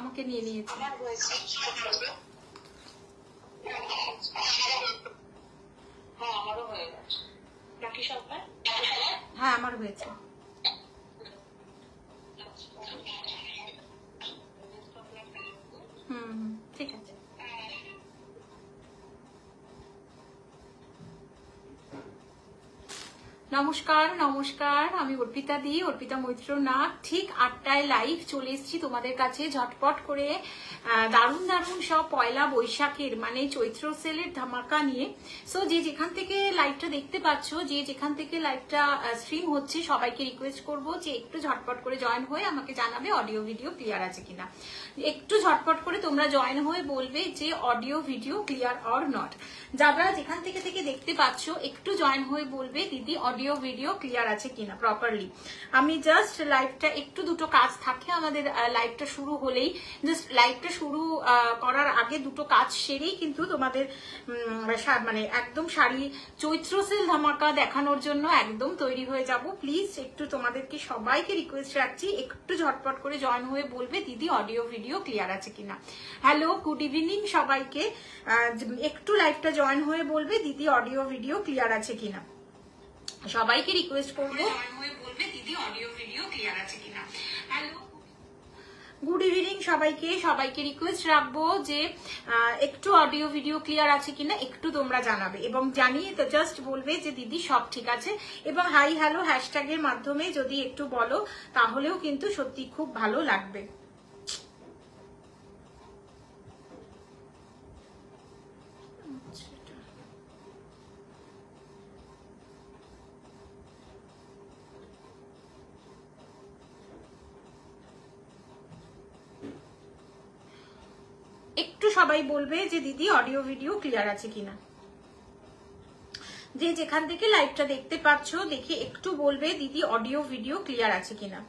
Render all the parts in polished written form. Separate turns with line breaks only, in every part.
আমাকে নিয়ে নিয়েছে। হ্যাঁ আমার হয়েছে। ঠিক আছে। নমস্কার নমস্কার, আমি অর্পিতা দি, অর্পিতা মৈত্র নাথ। ঠিক 8টায় লাইভ চলে এসেছি তোমাদের কাছে ঝটপট করে দারুণ দারুণ সব পয়লা বৈশাখের মানে চৈত্র সেলের ধামাকা নিয়ে। সো যে যেখান থেকে লাইভটা দেখতে পাচ্ছ, যে যেখান থেকে লাইভটা স্ট্রিম হচ্ছে, সবাইকে রিকোয়েস্ট করব যে একটু ঝটপট করে জয়েন হয়ে আমাকে জানাবে অডিও ভিডিও ক্লিয়ার আছে কিনা। একটু ঝটপট করে তোমরা জয়েন হয়ে বলবে যে audio video clear or not. যারা যেখান থেকে দেখতে পাচ্ছ একটু জয়েন হয়ে বলবে দিদি অডিও ভিডিও ক্লিয়ার আছে কিনা প্রপারলি। আমি জাস্ট লাইভটা একটু দুটো কাজ থাকে আমাদের লাইভটা শুরু হলেই, জাস্ট লাইভটা শুরু করার আগে দুটো কাজ সেরেই কিন্তু তোমাদের মানে একদম শাড়ি চৈত্র সেল ধামাকা দেখানোর জন্য একদম তৈরি হয়ে যাব। প্লিজ একটু তোমাদেরকে সবাইকে রিকোয়েস্ট রাখছি একটু ঝটপট করে জয়েন হয়ে বলবে দিদি অডিও ভিডিও ক্লিয়ার আছে কিনা। হ্যালো, গুড ইভিনিং সবাইকে। একটু লাইভটা জয়েন হয়ে বলবে দিদি অডিও ভিডিও ক্লিয়ার আছে কিনা। সবাইকে রিকোয়েস্ট করবো জয়েন হয়ে বলবে দিদি অডিও ভিডিও ক্লিয়ার আছে কিনা। হ্যালো, গুড ইভিনিং সবাইকে। সবাইকে রিকোয়েস্ট রাখবো যে একটু অডিও ভিডিও ক্লিয়ার আছে কিনা একটু তোমরা জানাবে, এবং জানিয়ে তো জাস্ট বলবে যে দিদি সব ঠিক আছে, এবং হাই হ্যালো হ্যাশট্যাগের মাধ্যমে যদি একটু বলো তাহলেও কিন্তু সত্যি খুব ভালো লাগবে। একটু সবাই বলবে যে দিদি অডিও ভিডিও ক্লিয়ার আছে কিনা। যে যেখান থেকে লাইভটা দেখতে পাচ্ছ দেখে একটু বলবে দিদি অডিও ভিডিও ক্লিয়ার আছে কিনা।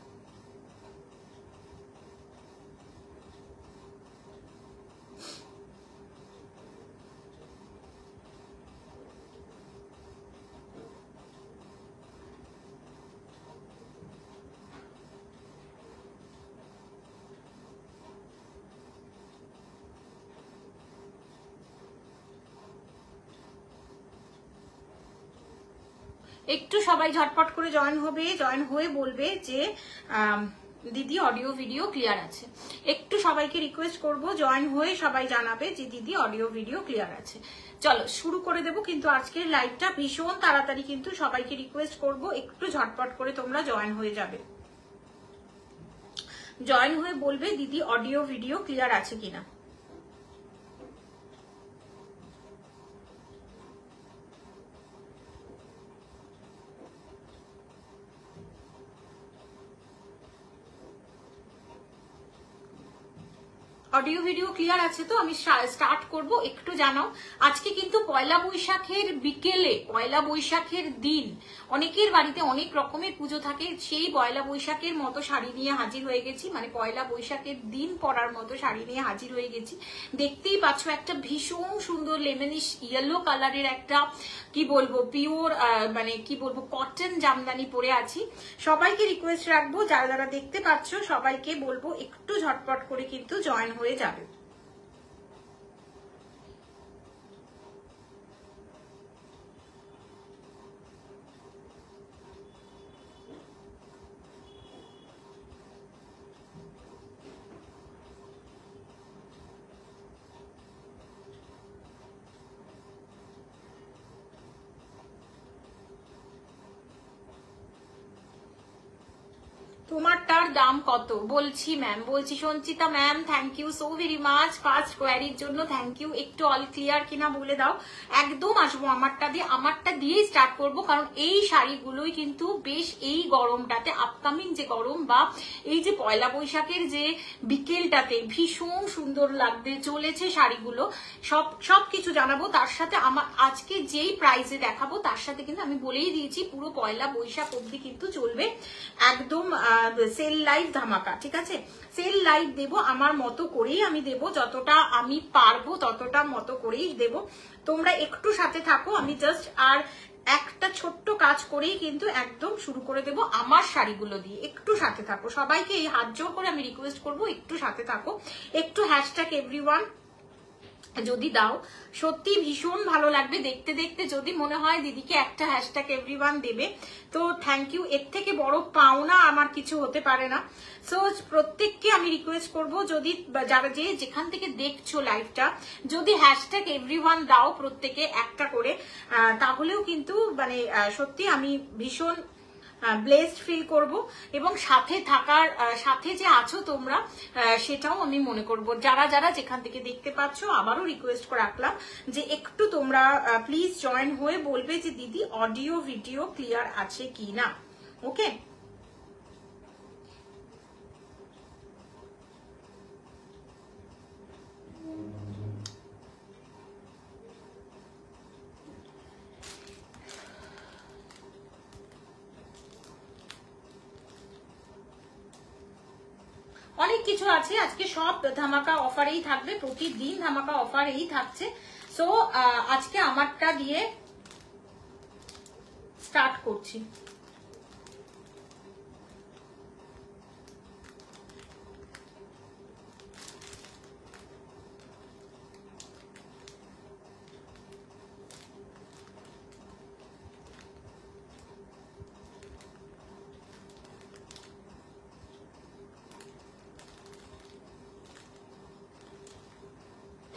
একটু সবাই ঝটপট করে জয়েন হবে, জয়েন হয়ে বলবে যে দিদি অডিও ভিডিও ক্লিয়ার আছে। একটু সবাইকে রিকোয়েস্ট করব জয়েন হয়ে সবাই জানাবে যে দিদি অডিও ভিডিও ক্লিয়ার আছে। চলো শুরু করে দেবো কিন্তু আজকের লাইভটা ভীষণ তাড়াতাড়ি, কিন্তু সবাইকে রিকোয়েস্ট করব একটু ঝটপট করে তোমরা জয়েন হয়ে যাবে। জয়েন হয়ে বলবে দিদি অডিও ভিডিও ক্লিয়ার আছে কিনা। অডিও ভিডিও ক্লিয়ার আছে তো আমি স্টার্ট করব। একটু জানাও আজকে কিন্তু পয়লা বৈশাখের বিকেলে, পয়লা বৈশাখের দিন অনেকের বাড়িতে অনেক রকমের পুজো থাকে, সেই পয়লা বৈশাখের মতো শাড়ি নিয়ে হাজির হয়ে গেছি, মানে পয়লা বৈশাখের দিন পরার মতো শাড়ি নিয়ে হাজির হয়ে গেছি। দেখতেই পাচ্ছ একটা ভীষণ সুন্দর লেমনিশ ইয়েলো কালারের একটা কি বলবো পিওর মানে কি বলবো কটন জামদানি পরে আছি। সবাইকে রিকোয়েস্ট রাখবো যারা যারা দেখতে পাচ্ছ সবাইকে বলবো একটু ঝটপট করে কিন্তু জয়েন হয়ে যাবে। তোমারটার দাম কত বলছি ম্যাম, বলছি Sanchita ma'am, thank you so very much first কোয়ারির জন্য, থ্যাংক ইউ। একটু অল ক্লিয়ার কিনা বলে দাও। একদম আসবো আমারটা দিয়ে, আমারটা দিয়েই স্টার্ট করব, কারণ এই শাড়িগুলোই কিন্তু বেশ এই গরমটাতে, আপকামিং যে গরম বা এই যে পয়লা বৈশাখের যে বিকেলটাতে ভীষণ সুন্দর লাগতে চলেছে শাড়িগুলো। সব কিছু জানাবো, তার সাথে আমার আজকে যেই প্রাইসে দেখাবো তার সাথে কিন্তু আমি বলেই দিয়েছি পুরো পয়লা বৈশাখ অবধি কিন্তু চলবে একদম সেল লাইভ ধামাকা, ঠিক আছে? সেল লাইভ দেব আমার মতো করেই আমি দেব, যতটা আমি পারবো ততটা মতো করেই দেব। তোমরা একটু সাথে থাকো, আমি জাস্ট আর একটা ছোট্ট কাজ করেই কিন্তু একদম শুরু করে দেব আমার শাড়িগুলো দিয়ে। একটু সাথে থাকো, সবাইকে এই হাত জোর করে আমি রিকোয়েস্ট করব একটু সাথে থাকো, একটু হ্যাশট্যাগ এভরিওয়ান যদি দাও সত্যি ভীষণ ভালো লাগবে দেখতে দেখতে। যদি মনে হয় দিদিকে একটা হ্যাশট্যাগ এভরিওয়ান দেবে তো থ্যাংক ইউ, এর থেকে বড় পাওনা আমার কিছু হতে পারে না। সো প্রত্যেককে আমি রিকোয়েস্ট করব যদি যারা যেখান থেকে দেখছো লাইভটা, যদি হ্যাশট্যাগ এভরিওয়ান দাও প্রত্যেকে একটা করে, তাহলেও কিন্তু মানে সত্যি আমি ভীষণ ব্লেসড ফিল করব, এবং সাথে থাকার সাথে যে আছো তোমরা সেটাও আমি মনে করব। যারা যারা যেখান থেকে দেখতে পাচ্ছ আবারও রিকোয়েস্ট করে রাখলাম যে একটু তোমরা প্লিজ জয়েন হয়ে বলবে যে দিদি অডিও ভিডিও ক্লিয়ার আছে কি না। ওকে, অনেক কিছু আছে আজকে, সব ধামাকা অফারেই থাকবে, প্রতিদিন ধামাকা অফারেই থাকছে। সো আজকে আমারটা দিয়ে স্টার্ট করছি।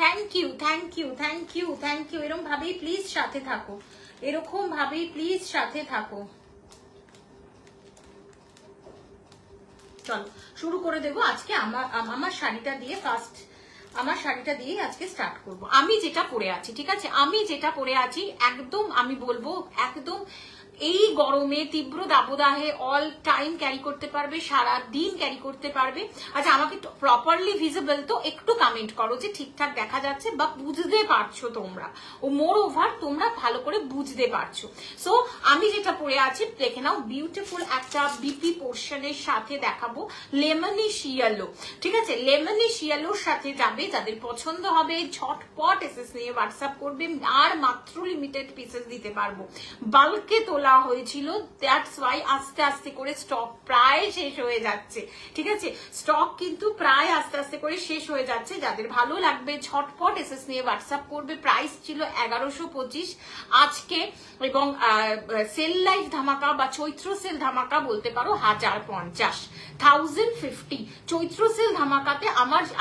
Thank you thank you thank you thank you, এরকম ভাবেই প্লিজ সাথে থাকো, এরকম ভাবেই প্লিজ সাথে থাকো। চলো শুরু করে দেবো আজকে আমার শাড়িটা দিয়ে। ফার্স্ট আমার শাড়িটা দিয়ে আজকে স্টার্ট করব। আমি যেটা পরে আছি, ঠিক আছে, আমি যেটা পরে আছি একদম আমি বলবো একদম এই গরমে তীব্র দাবদাহে অল টাইম ক্যারি করতে পারবে, সারা দিন ক্যারি করতে পারবে। আচ্ছা আমাকে প্রপারলি ভিজিবল তো একটু কমেন্ট করো যে ঠিকঠাক দেখা যাচ্ছে বা বুঝতে পারছো তোমরা, ও মোর ওভার তোমরা ভালো করে বুঝতে পারছো। সো আমি যেটা পরে আছি দেখে নাও, বিউটিফুল একটা বিপি পোর্শনের সাথে দেখাবো লেমনিশ ইয়েলো, ঠিক আছে, লেমনিশ ইয়েলোর সাথে যাবে। যাদের পছন্দ হবে ঝটপট এসএস নিয়ে হোয়াটসঅ্যাপ করবে, আর মাত্র লিমিটেড পিসেস দিতে পারবো, বাল্কে তোলা হয়েছিল, দ্যাটস ওয়াই আস্তে আস্তে করে স্টক প্রায় শেষ হয়ে যাচ্ছে, ঠিক আছে, স্টক কিন্তু প্রায় আস্তে আস্তে করে শেষ হয়ে যাচ্ছে। যাদের ভালো লাগবে ঝটপট এসএস নিয়ে হোয়াটসঅ্যাপ করবে। প্রাইস ছিল 1125 আজকে, এবং সেল লাইভ ধামাকা বা চৈত্র সেল ধামাকা বলতে পারো 1050 চৈত্র সেল ধামাকাতে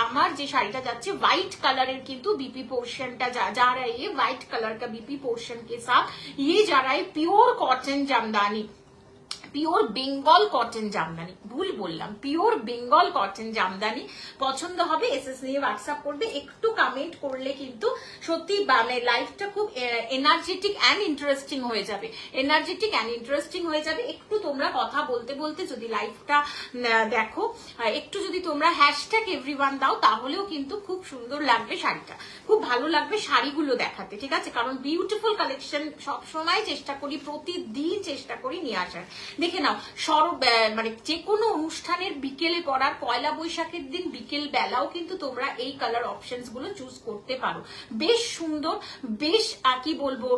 আমার যে শাড়িটা যাচ্ছে व्हाइट कलर কিন্তু बीपी पोर्शन টা जा रहा है, ये व्हाइट कलर का बीपी पोर्शन के साथ ये जा रहा है pure cotton jamdani, pure Bengal cotton Jamdani, ভুল বললাম, পিওর বেঙ্গল কটন জামদানি। পছন্দ হবে এসএস নিয়ে হোয়াটসঅ্যাপ করবে, একটু কমেন্ট করলে কিন্তু সত্যি মানে লাইফটা খুব এনার্জেটিক অ্যান্ড ইন্টারেস্টিং হয়ে যাবে, এনার্জেটিক অ্যান্ড ইন্টারেস্টিং হয়ে যাবে। একটু তোমরা কথা বলতে বলতে যদি লাইফটা দেখো, একটু যদি তোমরা হ্যাশট্যাগ এভরিওয়ান দাও তাহলেও কিন্তু খুব সুন্দর লাগবে শাড়িটা, খুব ভালো লাগবে শাড়িগুলো দেখাতে, ঠিক আছে, কারণ বিউটিফুল কালেকশন সবসময় চেষ্টা করি, প্রতিদিন চেষ্টা করি নিয়ে আসার। দেখে নাও মানে যে কোনো অনুষ্ঠানের বিকেলে পড়ার, পয়লা বৈশাখের দিন বিকেল বেলাও কিন্তু তোমরা এই কালার অপশনস গুলো চুজ করতে পারো। বেশ সুন্দর, বেশ কি বলবো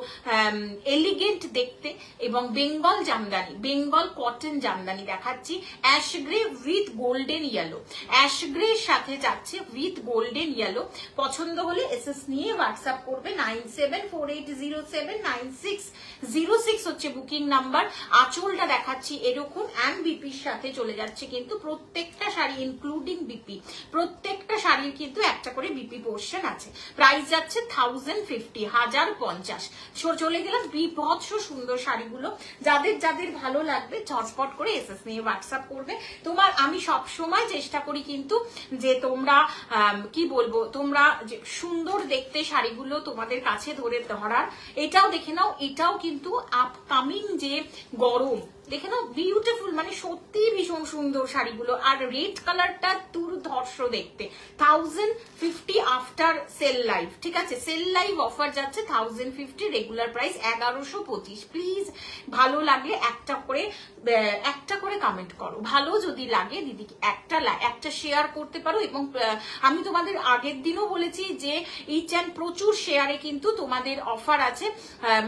এলিগেন্ট দেখতে, এবং বেঙ্গল জামদানি, বেঙ্গল কটন জামদানি দেখাচ্ছি, ash grey with golden yellow, ash grey সাথে যাচ্ছে উইথ গোল্ডেন ইয়েলো। পছন্দ হলে এসএস নিয়ে হোয়াটসঅ্যাপ করবে 9748079606 হচ্ছে বুকিং নাম্বার। আঁচলটা দেখাচ্ছি এরকম অ্যান্ড বিপির সাথে চলে যাচ্ছে কিন্তু প্রত্যেকটা শাড়ি ইনক্লুডিং বিপি, প্রত্যেকটা শাড়ির কিন্তু একটা করে বিপি পোর্শন আছে। প্রাইস যাচ্ছে 1050 চলে গেলাম বিভৎস সুন্দর শাড়িগুলো। যাদের যাদের ভালো লাগবে ঝটপট করে এসএস নিয়ে হোয়াটসঅ্যাপ করবে। তোমার আমি সব সময় চেষ্টা করি কিন্তু যে তোমরা কি বলবো, তোমরা যে সুন্দর দেখতে শাড়িগুলো তোমাদের কাছে ধরার। এটাও দেখে নাও, এটাও কিন্তু আপকামিং যে গরম, দেখে নাও, বিউটিফুল, মানে সত্যি ভীষণ সুন্দর শাড়িগুলো। আর রেড কালারটা দুর্ধর্ষ দেখতে। 1050 আফটার সেল লাইভ, ঠিক আছে? সেল লাইভ অফার যাচ্ছে 1050, রেগুলার প্রাইস 1125। প্লিজ ভালো লাগলে একটা করে কমেন্ট করো, ভালো যদি লাগে দিদি একটা শেয়ার করতে পারো। এবং আমি তোমাদের আগের দিনও বলেছি যে ইচ অ্যান্ড প্রচুর শেয়ারে কিন্তু তোমাদের অফার আছে,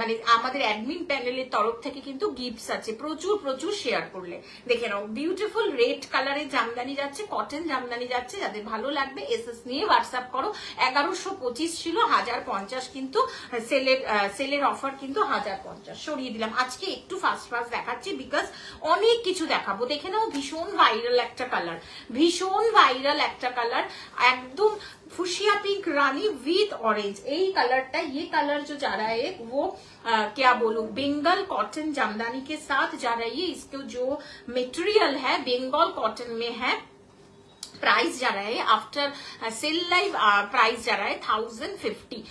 মানে আমাদের অ্যাডমিন প্যানেলের তরফ থেকে কিন্তু গিফটস আছে, প্রচুর প্রচুর শেয়ার করলে। দেখে নাও, বিউটিফুল রেড কালারের জামদানি যাচ্ছে, কটন জামদানি যাচ্ছে। যাদের ভালো লাগবে এসএস নিয়ে হোয়াটসঅ্যাপ করো। 1125 ছিল, 1050 কিন্তু সেলের অফার কিন্তু 1050 সরিয়ে দিলাম। আজকে একটু ফাস্ট দেখাচ্ছি বিকজ অনেক কিছু দেখাবো। দেখে নাও, ভীষণ ভাইরাল একটা কালার, ভীষণ ভাইরাল একটা কালার, একদম fuchsia pink Rani with orange. यही कलरটা, ये कलर जो जा रहा है वो क्या बोलूं, बंगाल कॉटन जामदानी के साथ जा रही है। इसके जो मटेरियल है बंगाल कॉटन में है। प्राइस जा रहा है आफ्टर सेल लाइव, प्राइस जा रहा है 1050,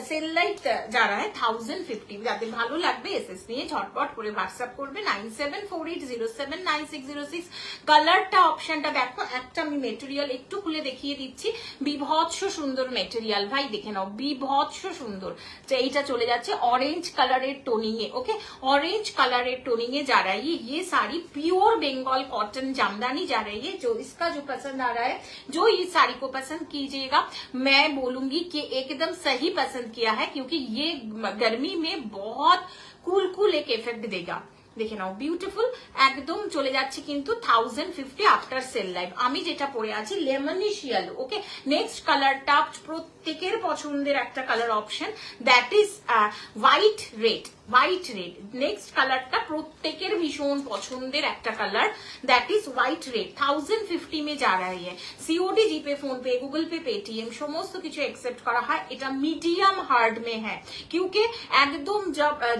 सेल लाइव जा रहा है 1050। যাদের ভালো লাগবে এসএস নিয়ে ঝটপট করে হোয়াটসঅ্যাপ করবে 9748079606। কালারটা অপশনটা দেখো, একটা আমি মেটেরিয়াল একটু খুলে দেখিয়ে দিচ্ছি। বিভৎস সুন্দর মেটেরিয়াল ভাই, দেখে নাও, বিভৎস সুন্দর। তো এইটা চলে যাচ্ছে অরেঞ্জ কালারের টোনিং এ। ओके, ऑरेंज कलर टोनिंग में जा रहा है ये साड़ी प्योर बंगाल कॉटन जामदानी जा रही है। जो इसका जो पसंद आ रहा है, जो इस साड़ी को पसंद कीजिएगा, मैं बोलूंगी कि एकदम सही पसंद किया है, क्योंकि ये गर्मी में बहुत कूल एक इफेक्ट देगा। দেখে নাও, বিউটিফুল একদম চলে যাচ্ছে কিন্তু 1050 আফটার সেল লাইভ। আমি যেটা পরে আছি লেমনিশ ইয়েলো। ওকে, নেক্সট কালারটা প্রত্যেকের পছন্দের একটা colour option, that is white red. White red next কালারটা প্রত্যেকের ভীষণ পছন্দের একটা colour, that is white red. 1050 में जा रहा है। सीओडी, जीपे, फोन पे, गूगल पे, पेटीएम সমস্ত কিছু एक्सेप्ट করা হয়। এটা মিডিয়াম হার্ড में है, क्योंकि একদম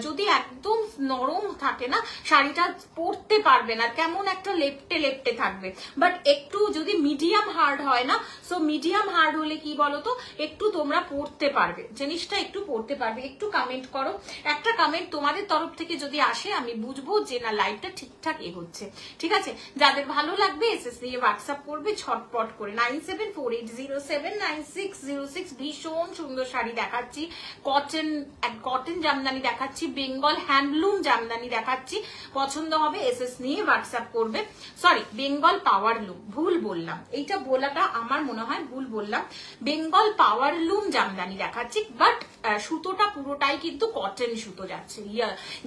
যদি একদম নরম থাকে না শাড়িটা পরতে পারবে না, কেমন একটা লেপটে লেপটে থাকবে। বাট একটু যদি মিডিয়াম হার্ড হয় না, সো মিডিয়াম হার্ড হলে কি বলতো, একটু তোমরা পরতে পারবে, জিনিসটা একটু পরতে পারবে। একটু কমেন্ট করো, একটা কমেন্ট তোমাদের তরফ থেকে যদি আসে আমি বুঝবো যে না লাইভটা ঠিকঠাক এগোচ্ছে, ঠিক আছে? যাদের ভালো লাগবে এসএস দিয়ে হোয়াটসঅ্যাপ করবে ঝটপট করে 9748079606। ভীষণ সুন্দর শাড়ি দেখাচ্ছি, কটন জামদানি দেখাচ্ছি, বেঙ্গল হ্যান্ডলুম জামদানি দেখাচ্ছি। পছন্দ হবে এসএস নিয়ে হোয়াটসঅ্যাপ করবে। সরি, বেঙ্গল পাওয়ার লুম, ভুল বললাম, এইটা বলাটা আমার মনে হয় ভুল বললাম। বেঙ্গল পাওয়ার লুম জামদানি দেখাচ্ছি, বাট সুতোটা পুরোটাই কিন্তু কটন সুতো যাচ্ছে।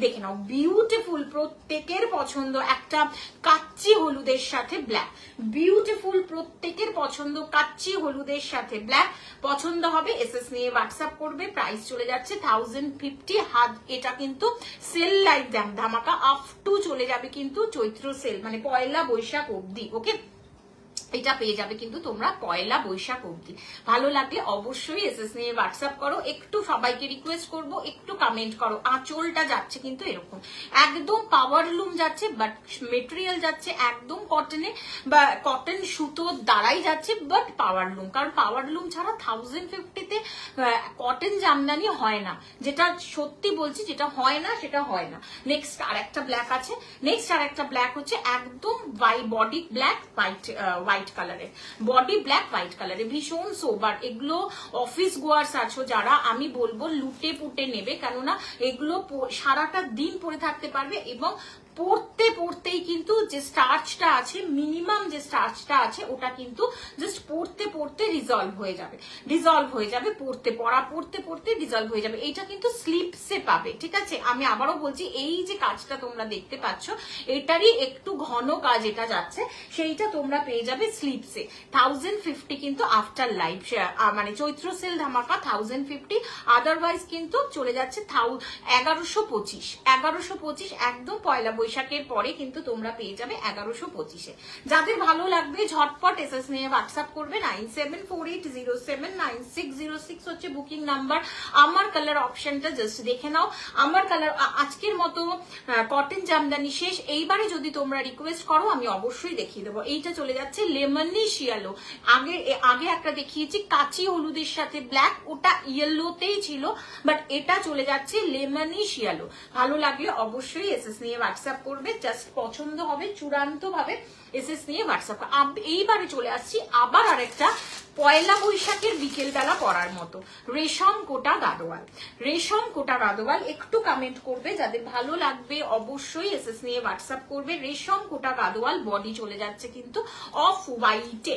দেখে নাও, বিউটিফুল, প্রত্যেকের পছন্দ একটা কাচ্চি হলুদের সাথে ব্ল্যাক। বিউটিফুল, প্রত্যেকের পছন্দ কাচ্চি হলুদের সাথে ব্ল্যাক। পছন্দ হবে এসএস নিয়ে হোয়াটসঅ্যাপ করবে। প্রাইস চলে যাচ্ছে 1050। হাত এটা কিন্তু সেল লাইভ ধামাকা আপ টু চলে যাবে কিন্তু চৈত্র সেল, মানে পয়লা বৈশাখ অবধি। ওকে, এটা পেয়ে যাবে কিন্তু তোমরা পয়লা বৈশাখ অবধি। ভালো লাগলে অবশ্যই এসএস নিয়ে হোয়াটসঅ্যাপ করো। একটু সবাইকে রিকোয়েস্ট করব, একটু কমেন্ট করো। আঁচলটা যাচ্ছে কিন্তু এরকম একদম পাওয়ারলুম যাচ্ছে, বাট মেটেরিয়াল যাচ্ছে একদম কটনে বা কটন সুতোর দ্বারাই যাচ্ছে, বাট পাওয়ারলুম। কারণ পাওয়ারলুম ছাড়া 1050-তে কটন জামদানি হয় না, যেটা সত্যি বলছি, যেটা হয় না সেটা হয় না। নেক্সট আর একটা ব্ল্যাক আছে, নেক্সট আর একটা ব্ল্যাক হচ্ছে একদম বডি ব্ল্যাক হোয়াইট কালারের, বডি ব্ল্যাক হোয়াইট কালারের, ভীষণ সোবার। এগুলো অফিস গোয়ার্স আছো যারা, আমি বলবো লুটে পুটে নেবে, কেননা এগুলো সারাটা দিন পরে থাকতে পারবে এবং পড়তে পড়তেই কিন্তু যে স্টার্চটা আছে, মিনিমাম যে স্টার্চটা আছে ওটা কিন্তু জাস্ট পড়তে পড়তে ডিজলভ হয়ে যাবে, পড়তে পড়তে ডিজলভ হয়ে যাবে। এইটা কিন্তু স্লিপসে পাবে, ঠিক আছে? আমি আবারও বলছি, এই যে কাজটা তোমরা দেখতে পাচ্ছ এটারই একটু ঘন কাজ এটা যাচ্ছে, সেইটা তোমরা পেয়ে যাবে স্লিপসে। 1050 কিন্তু আফটার লাইভ, মানে চৈত্র সেল ধামাকা 1050। আদারওয়াইজ কিন্তু চলে যাচ্ছে 1125 একদম পয়লা বৈশাখের পরে কিন্তু তোমরা পেয়ে যাবে 1125-এ। যাদের ভালো লাগবে ঝটপট এসএস নিয়ে হোয়াটসঅ্যাপ করবে 9748079606 হচ্ছে বুকিং নাম্বার। আমার কালার অপশনটা জাস্ট দেখে নাও। আমার কালার আজকের মতো কটন জামদানি শেষ। এইবারে যদি তোমরা রিকোয়েস্ট করো আমি অবশ্যই দেখিয়ে দেবো। এইটা চলে যাচ্ছে লেমনিশ ইয়েলো। আগে একটা দেখিয়েছি কাচি হলুদের সাথে ব্ল্যাক, ওটা ইয়েলোতেই ছিল, বাট এটা চলে যাচ্ছে লেমনিশ ইয়েলো। ভালো লাগলে অবশ্যই এসএস নিয়ে হোয়াটসঅ্যাপ হোয়াটসঅ্যাপ করবে, জাস্ট পছন্দ হবে চূড়ান্ত ভাবে এসএস নিয়ে হোয়াটসঅ্যাপ। এইবারে চলে আসছি আবার আরেকটা পয়লা বৈশাখের বিকেল বেলা পরার মতো রেশম কোটা গাদোয়াল। রেশম কোটা গাদোয়াল একটু কমেন্ট করবে, যাদের ভালো লাগবে অবশ্যই এসএস নিয়ে হোয়াটসঅ্যাপ করবে। রেশম কোটা গাদোয়াল, বডি চলে যাচ্ছে কিন্তু অফ হোয়াইটে,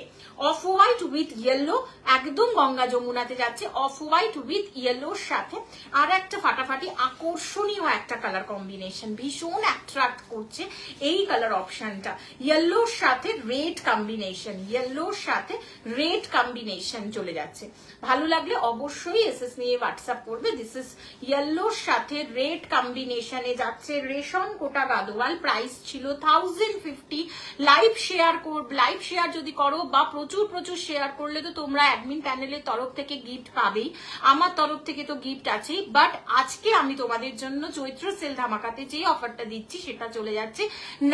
অফ হোয়াইট উইথ ইয়েলো, একদম গঙ্গা যমুনাতে যাচ্ছে, অফ হোয়াইট উইথ ইয়েলোর সাথে আর একটা ফাটাফাটি আকর্ষণীয় একটা কালার কম্বিনেশন, ভীষণ অ্যাট্রাক্ট করছে এই কালার অপশনটা। ইয়েলোর সাথে রেড কম্বিনেশন, ইয়েলোর সাথে রেড কম্বিনেশন চলে যাচ্ছে। ভালো লাগলে অবশ্যই এসএস নিয়ে হোয়াটসঅ্যাপ করবে। দিস ইজ ইয়েলোর সাথে রেড কম্বিনেশনে যাচ্ছে রেশম কোটা গাদোয়াল। প্রাইস ছিল 1050। লাইভ শেয়ার যদি করো বা প্রচুর শেয়ার করলে তো তোমরা অ্যাডমিন প্যানেলের তরফ থেকে গিফট পাবেই, আমার তরফ থেকে তো গিফট আছেই। বাট আজকে আমি তোমাদের জন্য চৈত্র সেল ধামাকাতে যে অফারটা দিচ্ছি সেটা চলে যাচ্ছে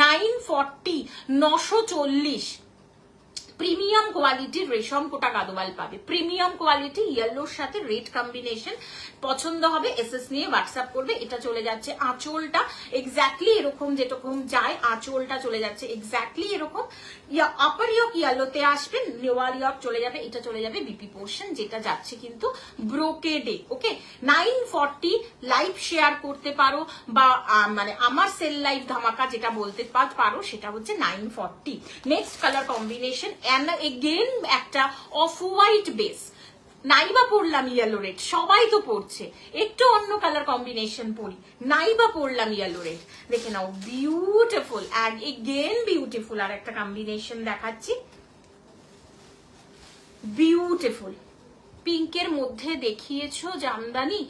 940, 940 প্রিমিয়াম কোয়ালিটির রেশম কোটা গাদোয়াল পাবে। প্রিমিয়াম কোয়ালিটি, ইয়েলোর সাথে রেড কম্বিনেশন, পছন্দ হবে এসএস নিয়ে হোয়াটসঅ্যাপ করবে। এটা চলে যাচ্ছে আঁচলটা এক্স্যাক্টলি এরকম, যেরকম যায় আঁচলটা চলে যাচ্ছে এক্স্যাক্টলি এরকম। আপার ইয়ক ইয়েলোতে আসবে, লোয়ার ইয়ক চলে যাবে, এটা চলে যাবে বিপি পোর্শন, যেটা যাচ্ছে কিন্তু ব্রোকেডে। ওকে, 940 লাইভ শেয়ার করতে পারো বা মানে আমার সেল লাইভ ধামাকা যেটা বলতে পারো সেটা হচ্ছে 940। Next colour combination and again একটা অফ হোয়াইট বেস, নাইবা পড়লাম ইয়েলো রেড, সবাই তো পড়ছে, একটু অন্য কালার কম্বিনেশন পড়ি, নাইবা পড়লাম ইয়েলো রেড। দেখে নাও বিউটিফুল and again বিউটিফুল। আর একটা কম্বিনেশন দেখাচ্ছি, বিউটিফুল পিঙ্কের মধ্যে দেখিয়েছো জামদানি,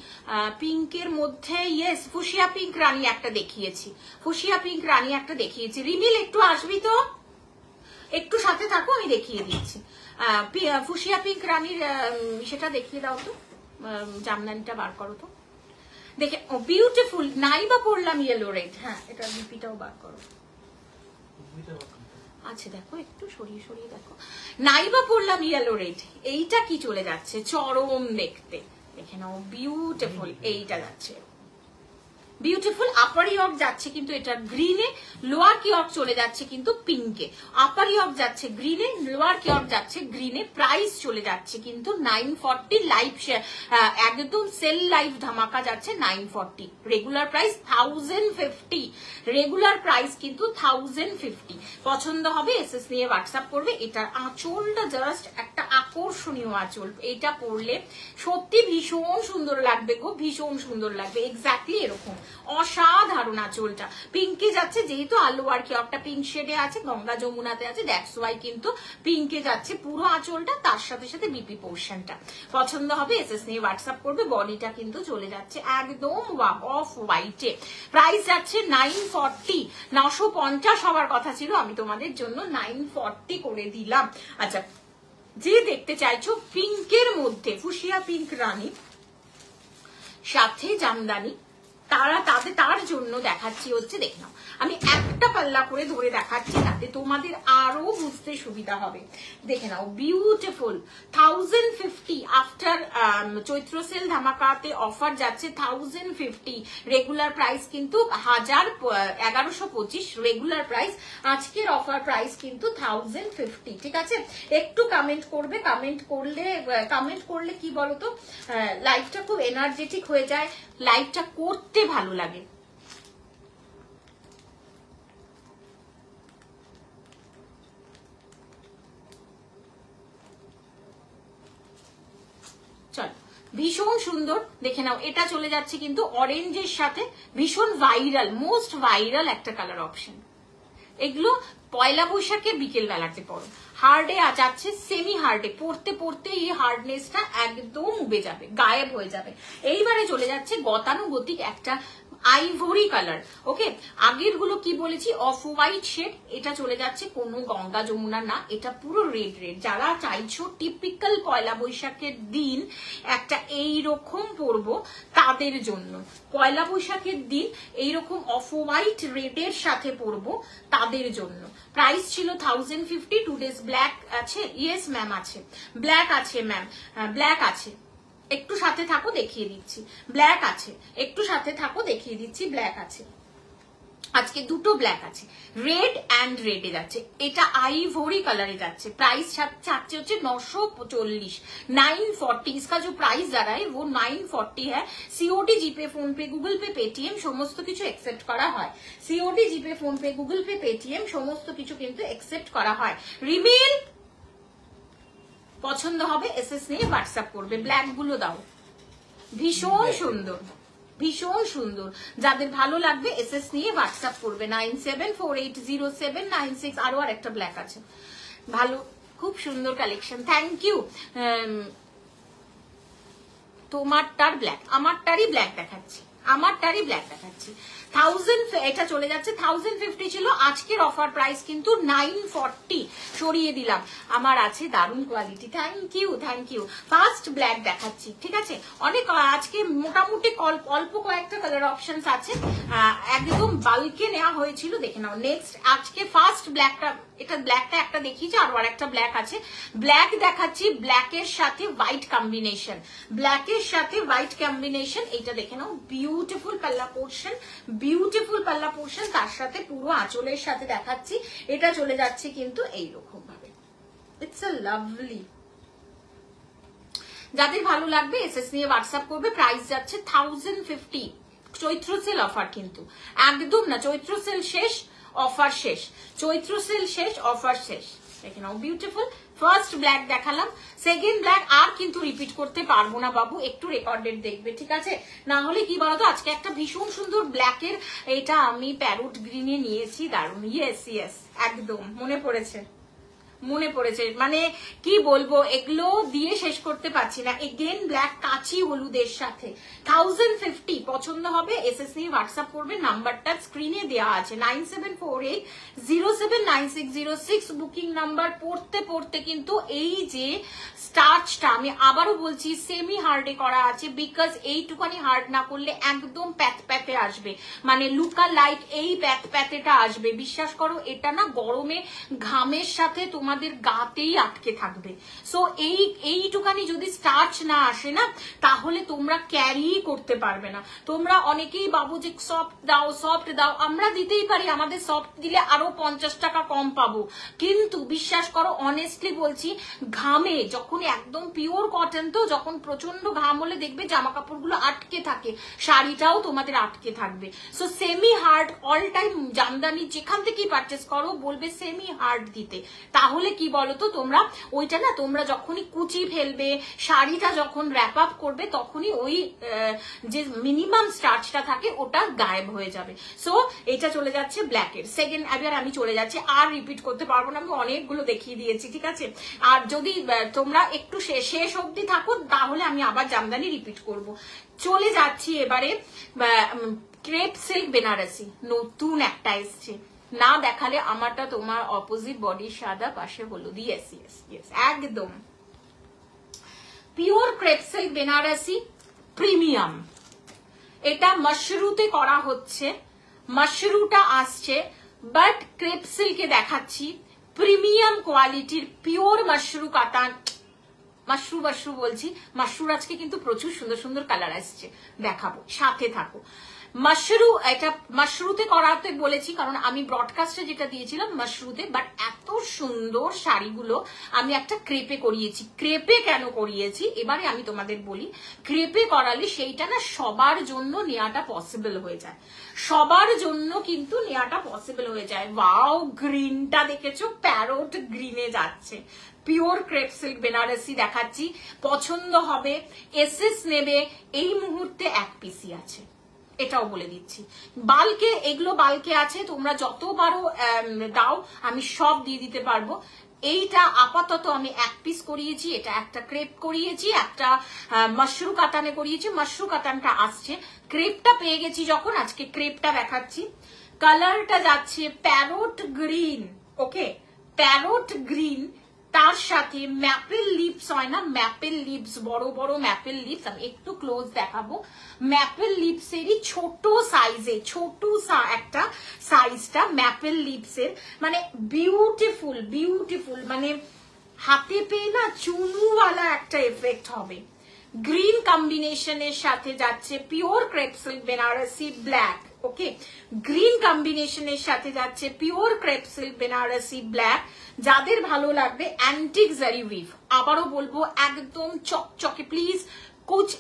পিঙ্কের মধ্যে ইয়েস ফুশিয়া পিঙ্ক রানী একটা দেখিয়েছি, ফুশিয়া পিঙ্ক রানী একটা দেখিয়েছি। রিমিল একটু আসবি তো, একটু সাথে থাকো, আমি দেখিয়ে দিচ্ছি। ফুশিয়া পিঙ্ক রানীর সেটা দেখিয়ে দাও তো, জামদানিটা বার করো তো। দেখে বিউটিফুল, নাইবা পড়লাম ইয়েলো রেড। হ্যাঁ, এটা বিপিটাও বার করো। আচ্ছা দেখো, একটু সরিয়ে দেখো, নাইবা পড়লাম ইয়েলো রেড। এইটা কি চলে যাচ্ছে চরম দেখতে, দেখে নাও বিউটিফুল। এইটা যাচ্ছে বিউটিফুল, আপার ইয়ক যাচ্ছে কিন্তু এটা গ্রিনে, লোয়ার কিয়ক চলে যাচ্ছে কিন্তু পিঙ্কে। আপার ইয়ক যাচ্ছে গ্রিনে, লোয়ার কিয়ক যাচ্ছে গ্রিনে। প্রাইস চলে যাচ্ছে কিন্তু 940। লাইভ একদম সেল লাইভ ধামাকা যাচ্ছে 940। রেগুলার প্রাইস 1050, রেগুলার প্রাইস কিন্তু 1050। পছন্দ হবে এসএস নিয়ে হোয়াটসঅ্যাপ করবে। এটার আঁচলটা জাস্ট একটা আকর্ষণীয় আঁচল, এটা পরলে সত্যি ভীষণ সুন্দর লাগবে গো, ভীষণ সুন্দর লাগবে। এক্স্যাক্টলি এরকম অসাধারণ আঁচলটা পিঙ্কে যাচ্ছে, যেহেতু আলু আর কিয়কটা পিঙ্ক শেডে আছে, গঙ্গা যমুনাতে আছে, দ্যাটস ওয়াই কিন্তু পিঙ্কে যাচ্ছে পুরো আঁচলটা, তার সাথে সাথে বিপি পোর্শনটা। পছন্দ হবে এসএস নিয়ে হোয়াটসঅ্যাপ করবে। বডিটা কিন্তু চলে যাচ্ছে একদম অফ হোয়াইটে। প্রাইস যাচ্ছে 940, 950 হওয়ার কথা ছিল, আমি তোমাদের জন্য 940 করে দিলাম। আচ্ছা, যে দেখতে চাইছো পিঙ্কের মধ্যে ফুশিয়া পিঙ্ক রানী সাথে জামদানি, তার জন্য দেখাচ্ছি হচ্ছে, দেখে নাও আমি একটা পাল্লা করে ধরে দেখাচ্ছি যাতে তোমাদের আরো বুঝতে সুবিধা হবে। দেখে নাও বিউটিফুল 1050। আফটার চৈত্র সেল ধামাকাতে অফার যাচ্ছে 1050। রেগুলার প্রাইস কিন্তু 1125 রেগুলার প্রাইস, আজকের অফার প্রাইস কিন্তু 1050। ঠিক আছে, একটু কমেন্ট করবে, কমেন্ট করলে কি বলতো লাইভটা খুব এনার্জেটিক হয়ে যায়, লাইভটা করতে ভালো লাগে। চল, ভীষণ সুন্দর, দেখে নাও এটা চলে যাচ্ছে কিন্তু অরেঞ্জের সাথে, ভীষণ ভাইরাল, মোস্ট ভাইরাল একটা কালার অপশন। এগুলো পয়লা বৈশাখে বিকেল বেলাতে পড়ো, হার্ডে যাচ্ছে সেমি হার্ডে, পড়তে এই হার্ডনেসটা একদম উবে যাবে, গায়েব হয়ে যাবে। এইবারে চলে যাচ্ছে গতানুগতিক একটা আইভরি কালার। ওকে, আগের গুলো কি বলেছি অফ হোয়াইট শেড, এটা চলে যাচ্ছে কোনো গঙ্গা যমুনা না, এটা পুরো রেড। যারা চাইছো টিপিক্যাল পয়লা বৈশাখের দিন একটা এইরকম পরবো তাদের জন্য, পয়লা বৈশাখের দিন এইরকম অফ হোয়াইট রেডের সাথে পরবো তাদের জন্য। প্রাইস ছিল 1050। 2 days ব্ল্যাক আছে, ইয়েস ম্যাম আছে, ব্ল্যাক আছে ম্যাম, ব্ল্যাক আছে, একটু সাথে থাকো দেখিয়ে দিচ্ছি, ব্ল্যাক আছে, একটু সাথে থাকো দেখিয়ে দিচ্ছি, ব্ল্যাক আছে। আজকে দুটো ব্ল্যাক আছে, রেড অ্যান্ড রেডে যাচ্ছে, এটা আইভরি কালারে যাচ্ছে। प्राइस চাচ্ছে হচ্ছে 940, 940। इसका जो प्राइस जा रहा है वो 940 है। सीओडी, जीपे, फोन पे, गूगल पे, पेटीएम সমস্ত কিছু एक्सेप्ट করা হয়। सीओडी, जीपे, फोन पे, गूगल पे, पेटीएम সমস্ত কিছু কিন্তু एक्सेप्ट করা হয়। রিমিল পছন্দ হবে এসএস নিয়ে হোয়াটসঅ্যাপ করবে। ব্ল্যাক গুলো দাও, ভীষণ সুন্দর, ভীষণ সুন্দর। যাদের ভালো লাগবে এসএস নিয়ে হোয়াটসঅ্যাপ করবে 97480796। আরো আর একটা ব্ল্যাক আছে, ভালো, খুব সুন্দর কালেকশন, থ্যাংক ইউ। তোমারটার ব্ল্যাক, আমারটারই ব্ল্যাক দেখাচ্ছি, আমারটারই ব্ল্যাক দেখাচ্ছি। 1000 এটা চলে যাচ্ছে 1050 ছিল, আজকের অফার প্রাইস কিন্তু 940 সরিয়ে দিলাম। আমার আছে দারুণ quality, thank you, thank you. First black দেখাচ্ছি, ঠিক আছে? অনেক আজকে মোটামুটি অল্প কয়েকটা কালার অপশনস আছে, একদম বাল্কে নেওয়া হয়েছিল, দেখে নাও। নেক্সট আজকে ফার্স্ট ব্ল্যাকটা, এটা ব্ল্যাকটা একটা দেখিয়েছি, আর একটা ব্ল্যাক আছে। ব্ল্যাক দেখাচ্ছি, ব্ল্যাকের সাথে হোয়াইট কম্বিনেশন, ব্ল্যাকের সাথে হোয়াইট কম্বিনেশন, এটা দেখে নাও। বিউটিফুল পাল্লা পোর্শন, বিউটিফুল পাল্লা পোর্শন, তার সাথে পুরো আঁচলের সাথে দেখাচ্ছি। এটা চলে যাচ্ছে কিন্তু এইরকম ভাবে, ইটস আ লাভলি। যাদের ভালো লাগবে এসএস নিয়ে হোয়াটসঅ্যাপ করবে। প্রাইস যাচ্ছে 1050। চৈত্র সেল অফার কিন্তু একদম না, চৈত্র সেল শেষ, অফার শেষ, চৈত্র সেল শেষ, অফার শেষ। দেখে নাও, বিউটিফুল। ফার্স্ট ব্ল্যাক দেখালাম, সেকেন্ড ব্ল্যাক আর কিন্তু রিপিট করতে পারবো না বাবু, একটু রেকর্ডেড দেখবে, ঠিক আছে? না হলে কি বলতো, আজকে একটা ভীষণ সুন্দর ব্ল্যাকের, এটা আমি প্যারোট গ্রিনে নিয়েছি, দারুণ। ইয়েস ইয়েস, একদম মনে পড়েছে, মনে পড়েছে, মানে কি বলবো, এগুলো দিয়ে শেষ করতে পারছি না। এগেন ব্ল্যাক কাচি হলুদের সাথে 1050। পছন্দ হবে এসএস নিয়ে হোয়াটসঅ্যাপ করবে, নাম্বারটা স্ক্রিনে দেওয়া আছে 9748079606। বুকিং নাম্বার পড়তে পড়তে কিন্তু এই যে স্টার্চটা, আমি আবারও বলছি সেমি হার্ডে করা আছে, বিকজ এইটুখানি হার্ড না করলে একদম প্যাত প্যাতে আসবে, মানে লুকা লাইক এই প্যাত প্যাতেটা আসবে। বিশ্বাস করো, এটা না গরমে ঘামের সাথে তোমাদের গাতেই আটকে থাকবে। সো এইটুখানি যদি স্টার্চ না আসে না, তাহলে তোমরা ক্যারি করতে পারবে না। তোমরা অনেকেই ভাবো যে সফট দাও, সফট দাও, আমরা দিতেই পারি, আমাদের সফট দিলে আরো 50 টাকা কম পাবো, কিন্তু বিশ্বাস করো, অনেস্টলি বলছি, ঘামে যখন একদম পিওর কটন, তো যখন প্রচন্ড ঘাম হলে দেখবে জামা কাপড়গুলো আটকে থাকে, শাড়িটাও তোমাদের আটকে থাকবে। So semi hard all time, Jamdani যেখান থেকেই পারচেস করো বলবে সেমি হার্ড দিতে। তাহলে কি বলতো, তোমরা ওইটা না, তোমরা যখনই কুচি ফেলবে, শাড়িটা যখন র্যাপ আপ করবে, তখনই ওই যে মিনিমাম স্টার্চটা থাকে ওটা গায়েব হয়ে যাবে। সো এটা চলে যাচ্ছে ব্ল্যাকের। সেকেন্ড এবার আমি চলে যাচ্ছি, আর রিপিট করতে পারবো না, আমি অনেকগুলো দেখিয়ে দিয়েছি, ঠিক আছে? আর যদি তোমরা একটু শেষ অবধি থাকো, তাহলে আমি আবার জামদানি রিপিট করব। চলে যাচ্ছি এবারে ক্রেপ সিল্ক বেনারসি, নতুন একটা এসছে, না দেখালে আমারটা তোমার অপোজিট বডির সাদা, পাশে হলুদ। ইয়েস ইয়েস ইয়েস, একদম pure crepe silk Banarasi premium. এটা মাশরুতে করা হচ্ছে, মাশরুটা আসছে, বাট ক্রেপ সিল্কে দেখাচ্ছি প্রিমিয়াম কোয়ালিটির পিওর মাশরু কাতান। মাশরু বলছি, মাশরুর আজকে কিন্তু প্রচুর সুন্দর সুন্দর কালার আসছে, দেখাবো, সাথে থাকো। মাশরু, এটা মাশরুতে করাতে বলেছি কারণ আমি ব্রডকাস্টে যেটা দিয়েছিলাম মাশরুতে, বাট এত সুন্দর শাড়িগুলো আমি একটা ক্রেপে করিয়েছি। ক্রেপে কেন করিয়েছি এবারে আমি তোমাদের বলি। ক্রেপে করালে সেইটা না সবার জন্য নেওয়াটা পসিবল হয়ে যায়, সবার জন্য কিন্তু নেওয়াটা পসিবল হয়ে যায়। ওয়াও, গ্রিনটা দেখেছো, প্যারোট গ্রিনে যাচ্ছে। পিওর ক্রেপ সিল্ক বেনারসি দেখাচ্ছি, পছন্দ হবে এসএস নেবে। এই মুহূর্তে এক পিসি আছে, এটাও বলে দিচ্ছি। বাল্কে, এগুলো বাল্কে আছে, তোমরা যত পারো দাও, আমি সব দিয়ে দিতে পারবো। এইটা আপাতত আমি এক পিস করিয়েছি, এটা একটা ক্রেপ করিয়েছি, একটা মাশরু কাতানে করিয়েছি। মাশরু কাতানটা আসছে, ক্রেপটা পেয়ে গেছি যখন, আজকে ক্রেপটা দেখাচ্ছি। কালারটা যাচ্ছে প্যারোট গ্রিন, ওকে, প্যারোট গ্রিন, তার সাথে ম্যাপেল লিপস হয় না, ম্যাপেল লিপস, বড় বড় ম্যাপেল লিপস, আমি একটু ক্লোজ দেখাবো। ম্যাপেল লিপসেরই ছোট সাইজে, ছোট একটা সাইজটা ম্যাপেল লিপসের, মানে বিউটিফুল বিউটিফুল, মানে হাতে পেয়ে না চুনুওয়ালা একটা এফেক্ট হবে। গ্রিন কম্বিনেশনের সাথে যাচ্ছে pure crepe silk Banarasi black. Okay, green কম্বিনেশনের সাথে যাচ্ছে pure crepe silk Banarasi black. যাদের ভালো লাগবে অ্যান্টিক জারি উইভ, আবারও বলবো একদম চকচকে। প্লিজ कुछ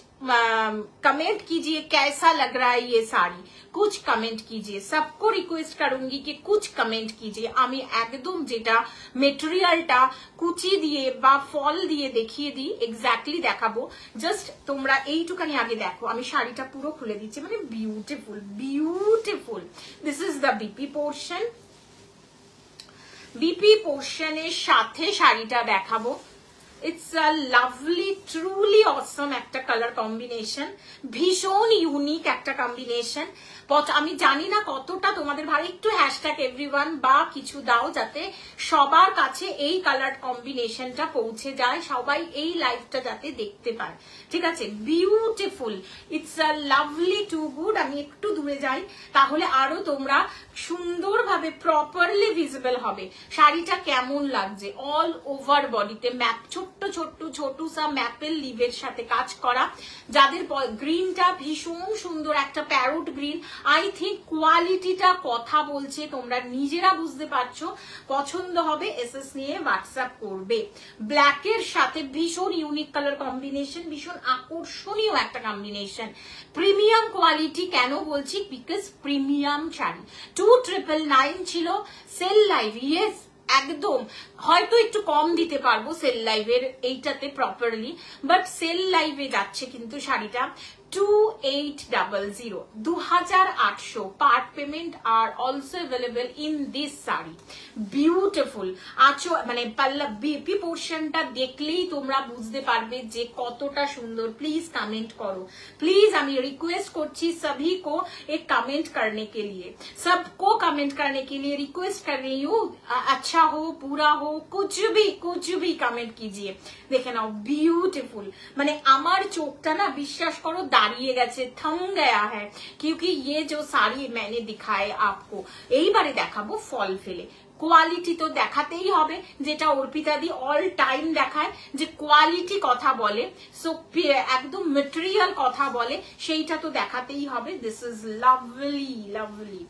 कमेंट कीजिए कैसा लग रहा है ये साड़ी, कुछ कमेंट कीजिए। सबको रिक्वेस्ट करूंगी कि कुछ कमेंट कीजिए। आमी एकदम जेटा मेटेरियलटा कुची दिए बा फल दिए देखिए दी एग्जैक्टली देखाबो। जस्ट तोमरा এইটুখানি আগে দেখো, আমি শাড়িটা পুরো খুলে দিচ্ছি। মানে beautiful beautiful. This is the BP portion. BP পোর্শনের সাথে শাড়িটা দেখাবো। It's a lovely, truly awesome একটা কালার কম্বিনেশন, ভীষণ ইউনিক একটা কম্বিনেশন। আমি জানি না কতটা তোমাদের ভালো, একটু হ্যাশট্যাগ এভরিওয়ান বা কিছু দাও যাতে সবার কাছে এই কালার কম্বিনেশনটা পৌঁছে যায়, সবাই এই লাইভটা যাতে দেখতে পায়। ঠিক আছে, beautiful, it's a lovely too good. আমি একটু দূরে যাই, তাহলে আরো তোমরা সুন্দরভাবে প্রপারলি ভিজিবল হবে। শাড়িটা কেমন লাগছে, অল ওভার বডিতে ম্যাপ, ছোট্ট ছোট্ট ছোট সা ম্যাপেল লিভের সাথে কাজ করা। যাদের গ্রিনটা ভীষণ সুন্দর, একটা প্যারোট গ্রিন। আই থিঙ্ক কোয়ালিটিটা কথা বলছে, তোমরা নিজেরা বুঝতে পারছো। পছন্দ হবে এসএস নিয়ে হোয়াটসঅ্যাপ করবে। ব্ল্যাকের সাথে ভীষণ ইউনিক কালার কম্বিনেশন, ভীষণ আকর্ষণীয় একটা কম্বিনেশন। প্রিমিয়াম কোয়ালিটি কেন বলছি, বিকজ প্রিমিয়াম শাড়ি। 2999 ছিল সেল লাইভ। ইয়েস, একদম হয়তো একটু কম দিতে পারবো সেল লাইভের এইটাতে প্রপারলি, বাট সেল লাইভে যাচ্ছে কিন্তু শাড়িটা 2800, 2800 part payment are also available in this saree. Beautiful. আছো মানে পাল্লা বিপি পোর্শনটা দেখলেই তোমরা বুঝতে পারবে যে কতটা সুন্দর। প্লিজ কমেন্ট করো, প্লিজ আমি রিকোয়েস্ট করছি सभी को एक कमेंट करने के लिए, सबको कमेंट करने के लिए रिक्वेस्ट कर रही हूँ। अच्छा हो बुरा हो कुछ भी कमेंट कीजिए। দেখে নাও বিউটিফুল। মানে আমার চোখটা না বিশ্বাস করো দাঁড়িয়ে গেছে, थम गया है, क्योंकि ये जो साड़ी मैंने दिखाए आपको, এইবারে দেখাবো ফল ফেলে। কোয়ালিটি তো দেখাতেই হবে, যেটা অর্পিতা দি অল টাইম দেখায়, যে কোয়ালিটি কথা বলে, সো একদম মেটেরিয়াল কথা বলে, সেইটা তো দেখাতেই হবে। This is lovely lovely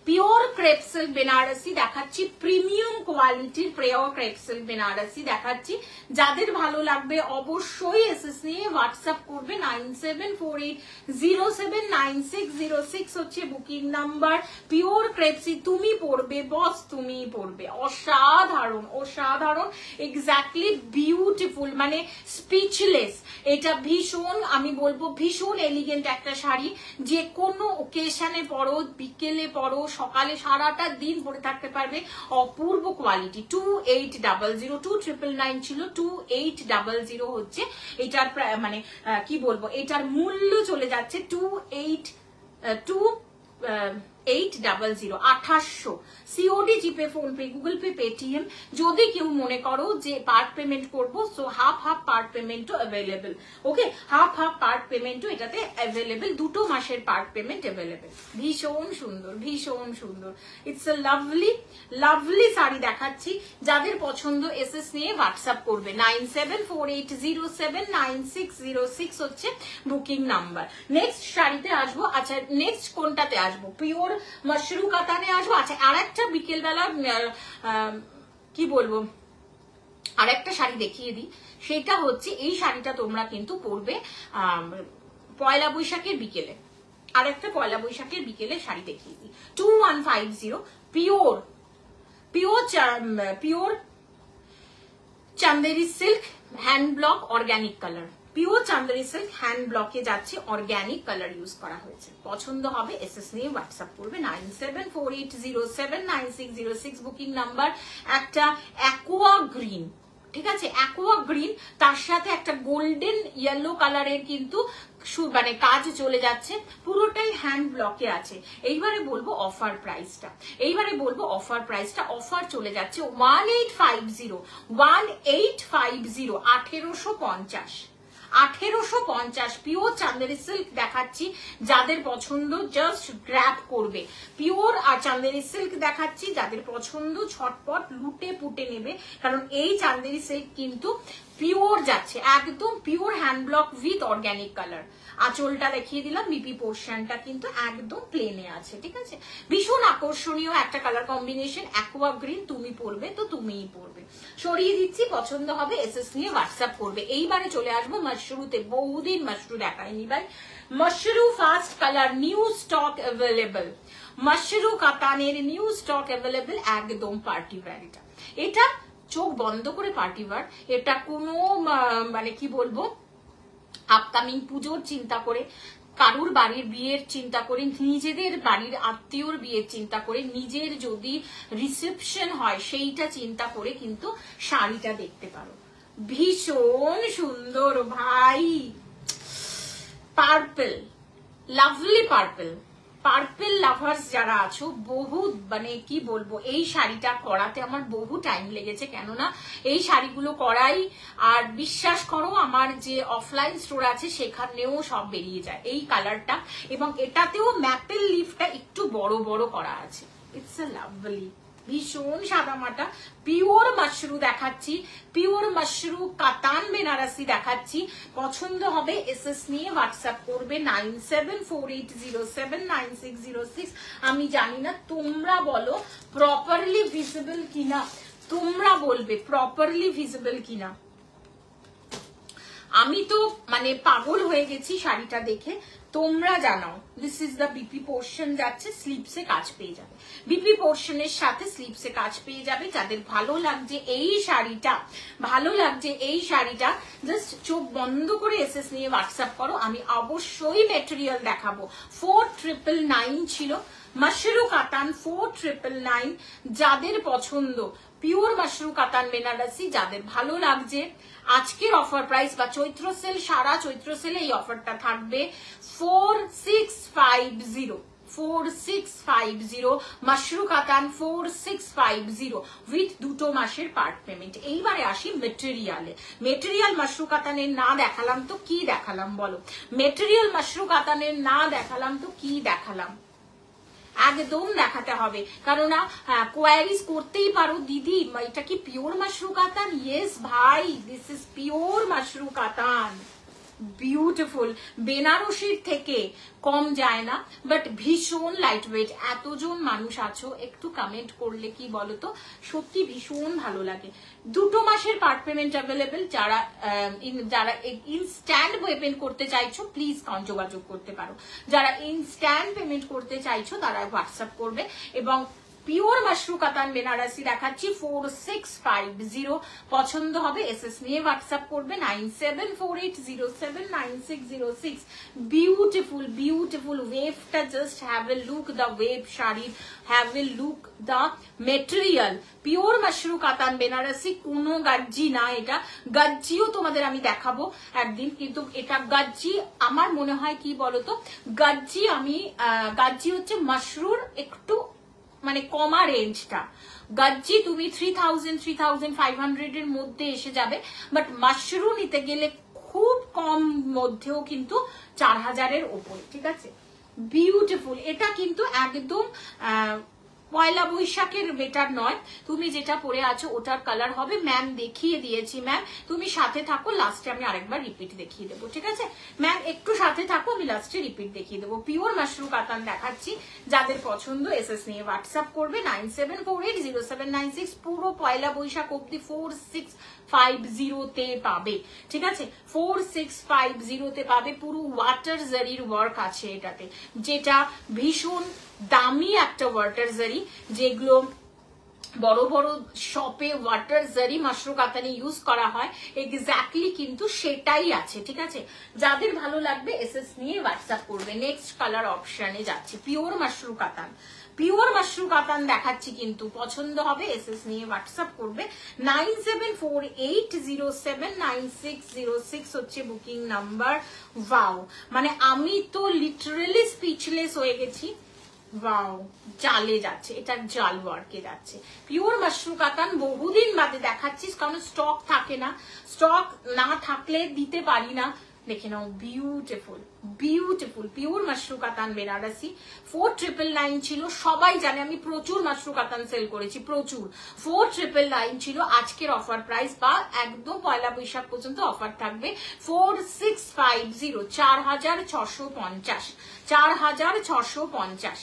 pure crepe silk Banarasi দেখাচ্ছি, প্রিমিয়াম কোয়ালিটির পিওর ক্রেপ সিল্ক বেনারসি দেখাচ্ছি। যাদের ভালো লাগবে অবশ্যই এসএস নিয়ে হোয়াটসঅ্যাপ করবে। 9748079606 হচ্ছে বুকিং নাম্বার। পিওর ক্রেপসি তুমি পড়বে বস, তুমি পড়বে, অসাধারণ অসাধারণ, এক্স্যাক্টলি বিউটিফুল, মানে স্পিচলেস। এটা ভীষণ, আমি বলবো ভীষণ এলিগেন্ট একটা শাড়ি, যে কোনো ওকেশনে পরো, বিকেলে পরো, সকালে সারাটা দিন পরে থাকতে পারবে। অপূর্ব কোয়ালিটি। 2800, 2999 ছিল, 2800 হচ্ছে এটার মানে কি বলবো, এটার মূল্য চলে যাচ্ছে 2800। COD, GPay, PhonePe, Google pay, Paytm. যদি কেউ মনে করো যে পার্ট পেমেন্ট করবো, সো হাফ পার্ট পেমেন্টও অ্যাভেলেবেল। ওকে, হাফ পার্ট পেমেন্টও এটাতে অ্যাভেলেবেল, 2 মাসের পার্ট পেমেন্ট অ্যাভেলেবেল। ভীষণ সুন্দর ভীষণ সুন্দর, it's a lovely lovely sari দেখাচ্ছি। যাদের পছন্দ এসএস নিয়ে হোয়াটসঅ্যাপ করবে। 9748079606 হচ্ছে বুকিং নাম্বার। নেক্সট শাড়িতে আসবো। আচ্ছা, নেক্সট কোনটাতে আসবো, পিওর মাশরু কাতানে আসবো। আচ্ছা, আর একটা বিকেল বেলা কি বলবো, আর একটা শাড়ি দেখিয়ে দিই। সেটা হচ্ছে এই শাড়িটা তোমরা কিন্তু পরবে পয়লা বৈশাখের বিকেলে। আর একটা পয়লা বৈশাখের বিকেলে শাড়ি দেখিয়ে দিই। 2150 pure pure pure Chanderi silk hand block organic colour. Pure Chanderi silk hand ব্লকে যাচ্ছে, অর্গানিক কালার ইউজ করা হয়েছে। পছন্দ হবে এসএস নিয়ে হোয়াটসঅ্যাপ করবে। 9748079606 বুকিং নাম্বার। একটা অ্যাকোয়া গ্রিন, ঠিক আছে, অ্যাকোয়া গ্রিন, তার সাথে একটা গোল্ডেন ইয়েলো কালারের কিন্তু মানে কাজ চলে যাচ্ছে, পুরোটাই হ্যান্ড ব্লকে আছে। এইবারে বলবো অফার প্রাইসটা, অফার চলে যাচ্ছে 1850, 1850, 1850 পিওর চান্দেরি সিল্ক দেখাচ্ছি, যাদের পছন্দ জাস্ট গ্র্যাব করবে। পিওর আর চান্দেরি সিল্ক দেখাচ্ছি, যাদের পছন্দ ঝটপট লুটে পুটে নেবে, কারণ এই চান্দেরি সিল্ক কিন্তু পিওর যাচ্ছে, একদম pure hand block with organic colour. আঁচলটা দেখিয়ে দিলাম, বিপি পোর্শনটা কিন্তু একদম প্লেনে আছে, ঠিক আছে। ভীষণ আকর্ষণীয় একটা কালার কম্বিনেশন, অ্যাকোয়া গ্রিন। তুমি পরবে তো তুমিই পরবে। সরিয়ে দিচ্ছি, পছন্দ হবে এসএস নিয়ে হোয়াটসঅ্যাপ করবে। এইবারে চলে আসবো মাশরুতে, বহুদিন মাশরু দেখায়নি ভাই। Mashru first colour, new stock available. Mashru কাতানের নিউ স্টক অ্যাভেলেবল, একদম পার্টি ওয়্যার। এটা চোখ বন্ধ করে পার্টি ওয়্যার। এটা কোনো মানে কি বলবো, আপকামিং পুজোর চিন্তা করে, কারুর বাড়ির বিয়ের চিন্তা করে, নিজেদের বাড়ির আত্মীয়র বিয়ের চিন্তা করে, নিজের যদি রিসেপশন হয় সেইটা চিন্তা করে কিন্তু শাড়িটা দেখতে পারো। ভীষণ সুন্দর ভাই, purple, lovely purple. Purple lovers যারা আছো, বহু মানে কি বলবো, এই শাড়িটা করাতে আমার বহু টাইম লেগেছে, কেননা এই শাড়িগুলো করাই, আর বিশ্বাস করো আমার যে অফলাইন স্টোর আছে সেখানেও সব বেরিয়ে যায় এই কালারটা, এবং এটাতেও ম্যাপেল লিফটা একটু বড় বড় করা আছে। ইটস আ লাভলি, ভীষণ সাদামাটা পিওর মাশরু দেখাচ্ছি, পিওর মাশরু কাতান বেনারসি দেখাচ্ছি। পছন্দ হবে এসএস নিয়ে হোয়াটসঅ্যাপ করবে 9748079606। আমি জানি না তোমরা বলো প্রপারলি ভিজিবল কিনা, তোমরা বলবে প্রপারলি ভিজিবল কিনা। আমি তো মানে পাগল হয়ে গেছি শাড়িটা দেখে, তোমরা জানাও। This is the BP portion যাচ্ছে, স্লিপসে কাজ পেয়ে যাবে, বিপি পোর্শনের সাথে স্লিপসে কাজ পেয়ে যাবে। যাদের ভালো লাগছে এই শাড়িটা, ভালো লাগছে এই শাড়িটা, জাস্ট চোখ বন্ধ করে এসএস নিয়ে হোয়াটসঅ্যাপ করো। আমি অবশ্যই মেটেরিয়াল দেখাবো। 4999 ছিল মাশরু কাতান, 4999। যাদের পছন্দ পিওর মাশরু কাতান বেনারসি, যাদের ভালো লাগছে, আজকের অফার প্রাইস বা চৈত্র সেল, সারা চৈত্র সেলে এই অফারটা থাকবে 4650, 4650 মাশরু কাতান 4650 উইথ 2 মাসের পার্ট পেমেন্ট। এইবারে আসি মেটেরিয়ালে। মেটেরিয়াল মাশরু কাতানের না দেখালাম তো কি দেখালাম বলো? মেটেরিয়াল মাশরু কাতানের না দেখালাম তো কি দেখালাম? একদম দেখাতে হবে, কারণ কোয়ারিজ করতেই পারো দিদি এটা কি পিওর মাশরু কাতান? ইয়েস ভাই, দিস ইজ পিওর মাশরু কাতান, বিউটিফুল। বেনারসির থেকে কম যায় না, বাট ভীষণ লাইট ওয়েট। এতজন মানুষ আছো, একটু কমেন্ট করলে কি বলতো, সত্যি ভীষণ ভালো লাগে। 2 মাসের পার্ট পেমেন্ট অ্যাভেলেবেল। যারা যারা ইনস্ট্যান্ট পেমেন্ট করতে চাইছো প্লিজ যোগাযোগ করতে পারো। যারা ইনস্ট্যান্ট পেমেন্ট করতে চাইছো তারা হোয়াটসঅ্যাপ করবে। এবং পিওর মাশরু কাতান বেনারসি দেখাচ্ছি 4650। পছন্দ হবে এসএস নিয়ে হোয়াটসঅ্যাপ করবে 9748079606। বিউটিফুল বিউটিফুল ওয়েভটা, just have a look the weave শাড়ির, have a look the material. Pure mashru katan Banarasi, কোনো গাজ্জি না। এটা গাজ্জিও তোমাদের আমি দেখাবো একদিন, কিন্তু এটা গাজ্জি আমার মনে হয় কি বলতো, গাজ্জি আমি গাজ্জি হচ্ছে মাশরুর একটু মানে কমা রেঞ্জটা। গাজ্জি তুমি 3000-3500 এর মধ্যে এসে যাবে, বাট মাশরু নিতে গেলে খুব কম মধ্যেও কিন্তু 4000 এর ওপরে, ঠিক আছে। বিউটিফুল, এটা কিন্তু একদম পয়লা বৈশাখের বেটার নয়। তুমি যেটা পরে আছো ওটার কালার হবে, ম্যাম দেখিয়ে দিয়েছি। ম্যাম তুমি সাথে থাকো, লাস্টে আমি আরেকবার রিপিট দেখিয়ে দেবো, ঠিক আছে ম্যাম? একটু সাথে থাকো, আমি লাস্টে রিপিট দেখিয়ে দেবো। পিওর মাশরু কাতান দেখাচ্ছি, যাদের পছন্দ এসএস নিয়ে হোয়াটসঅ্যাপ করবে 97480796। পুরো পয়লা বৈশাখ অব্দি 4650 তে পাবে, ঠিক আছে। 4650 তে পাবে। পুরো ওয়াটার জারির ওয়ার্ক আছে এটাতে, যেটা ভীষণ দামি একটা ওয়াটার জারি, যেগুলো বড় বড় শপে ওয়াটার জারি মাশরু কাতানে ইউজ করা হয়, এক্স্যাক্টলি কিন্তু সেটাই আছে, ঠিক আছে। যাদের ভালো লাগবে এসএস নিয়ে হোয়াটসঅ্যাপ করবে। নেক্সট কালার অপশনে যাচ্ছি, পিওর মাশরু কাতান। পিওর মাশরু কাতান দেখাচ্ছি, কিন্তু পছন্দ হবে এসএস নিয়ে হোয়াটসঅ্যাপ করবে 9748079606 হচ্ছে বুকিং নাম্বার। ওয়াও, মানে আমি তো লিটারালি স্পিচলেস হয়ে গেছি। ওয়াও, জালে যাচ্ছে, এটা জাল ওয়ার্কে যাচ্ছে। পিওর মাশরু কাতান বহুদিন বাদে দেখাচ্ছিস, কারণ স্টক থাকে না, স্টক না থাকলে দিতে পারি না। দেখে নাও, beautiful beautiful pure mashru katan Banarasi. 4999 ছিল, সবাই জানে আমি প্রচুর মাশরু কাতান সেল করেছি, প্রচুর। 4999 ছিল, আজকের অফার প্রাইস বা একদম পয়লা বৈশাখ পর্যন্ত অফার থাকবে 4650, 4650, 4650,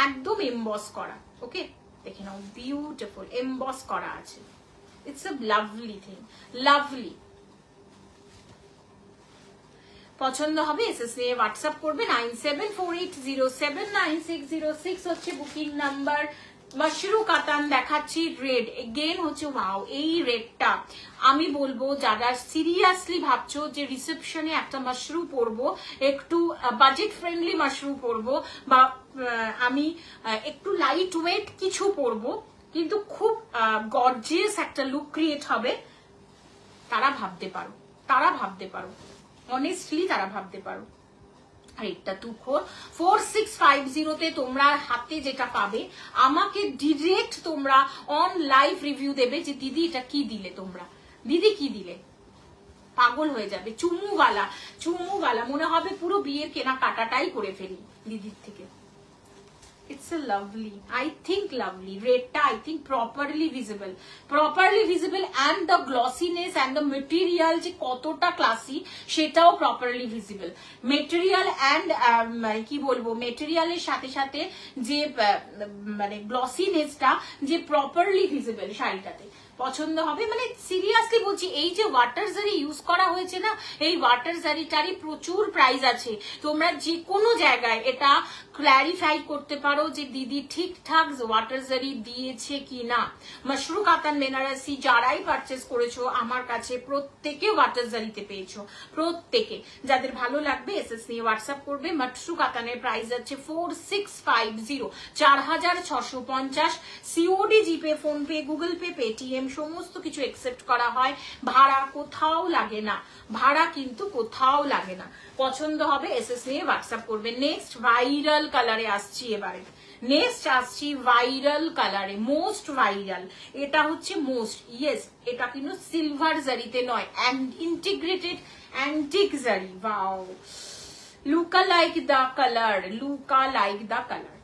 একদম এমবস করা। ওকে, দেখে নাও, বিউটিফুল এমবস করা আছে। It's a lovely thing, lovely. পছন্দ হবে এসএস নিয়ে হোয়াটসঅ্যাপ করবে। 9748079606 হচ্ছে বুকিং নাম্বার। মাশরু কাতান দেখাচ্ছি, রেড এগেন হচ্ছে। ওয়াও, এই রেডটা আমি বলবো যারা সিরিয়াসলি ভাবছো যে রিসেপশনে একটা মাশরু পরবো, একটু বাজেট ফ্রেন্ডলি মাশরু পরবো, বা আমি একটু লাইট ওয়েট কিছু পরবো কিন্তু খুব গর্জিয়াস একটা লুক ক্রিয়েট হবে, তারা ভাবতে পারো, তারা ভাবতে পারো, অনেস্টলি তারা ভাবতে পারো। আর এটা 4650 তোমরা হাতে যেটা পাবে, আমাকে ডিরেক্ট তোমরা অন লাইভ রিভিউ দেবে যে দিদি এটা কি দিলে, তোমরা দিদি কি দিলে, পাগল হয়ে যাবে। চুমুওয়ালা, চুমুওয়ালা মনে হবে পুরো বিয়ের কেনাকাটাটাই করে ফেলি দিদির থেকে। It's a lovely, I think lovely. Redta, I think properly visible and the glossiness and the material যে কতটা ক্লাসি সেটাও properly visible. Material and কি বলবো, মেটেরিয়ালের সাথে সাথে যে মানে গ্লসিনেসটা যে properly visible শাড়িটাতে পছন্দ হবে। মানে সিরিয়াসলি বলছি, এই যে ওয়াটার জারি ইউজ করা হয়েছে না, এই ওয়াটার জারিটারই প্রচুর প্রাইস আছে। তোমরা যে কোনো জায়গায় এটা ক্ল্যারিফাই করতে পারো যে দিদি ঠিকঠাক ওয়াটার জারি দিয়েছে কি না। মাশরু কাতান বেনারসি যারাই পারচেস করেছো আমার কাছে, প্রত্যেকে ওয়াটার জারিতে পেয়েছো, প্রত্যেকে। যাদের ভালো লাগবে এসএস নিয়ে হোয়াটসঅ্যাপ করবে। মাশরু কাতানের প্রাইস আছে 4650, 4650। সিওডি, জিপে, ফোনপে, গুগল পে, পেটিএম সমস্ত কিছু একসেপ্ট করা হয়। ভাড়া কোথাও লাগে না, ভাড়া কিন্তু কোথাও লাগে না। পছন্দ হবে এসএস নিয়ে হোয়াটসঅ্যাপ করবে। নেক্সট ভাইরাল কালারে আসছি এবারে, নেক্সট আসছি ভাইরাল কালারে, মোস্ট ভাইরাল। এটা হচ্ছে মোস্ট, ইয়েস, এটা কিন্তু সিলভার জারিতে নয়, integrated antique zari. Wow, look like the colour, look like the colour.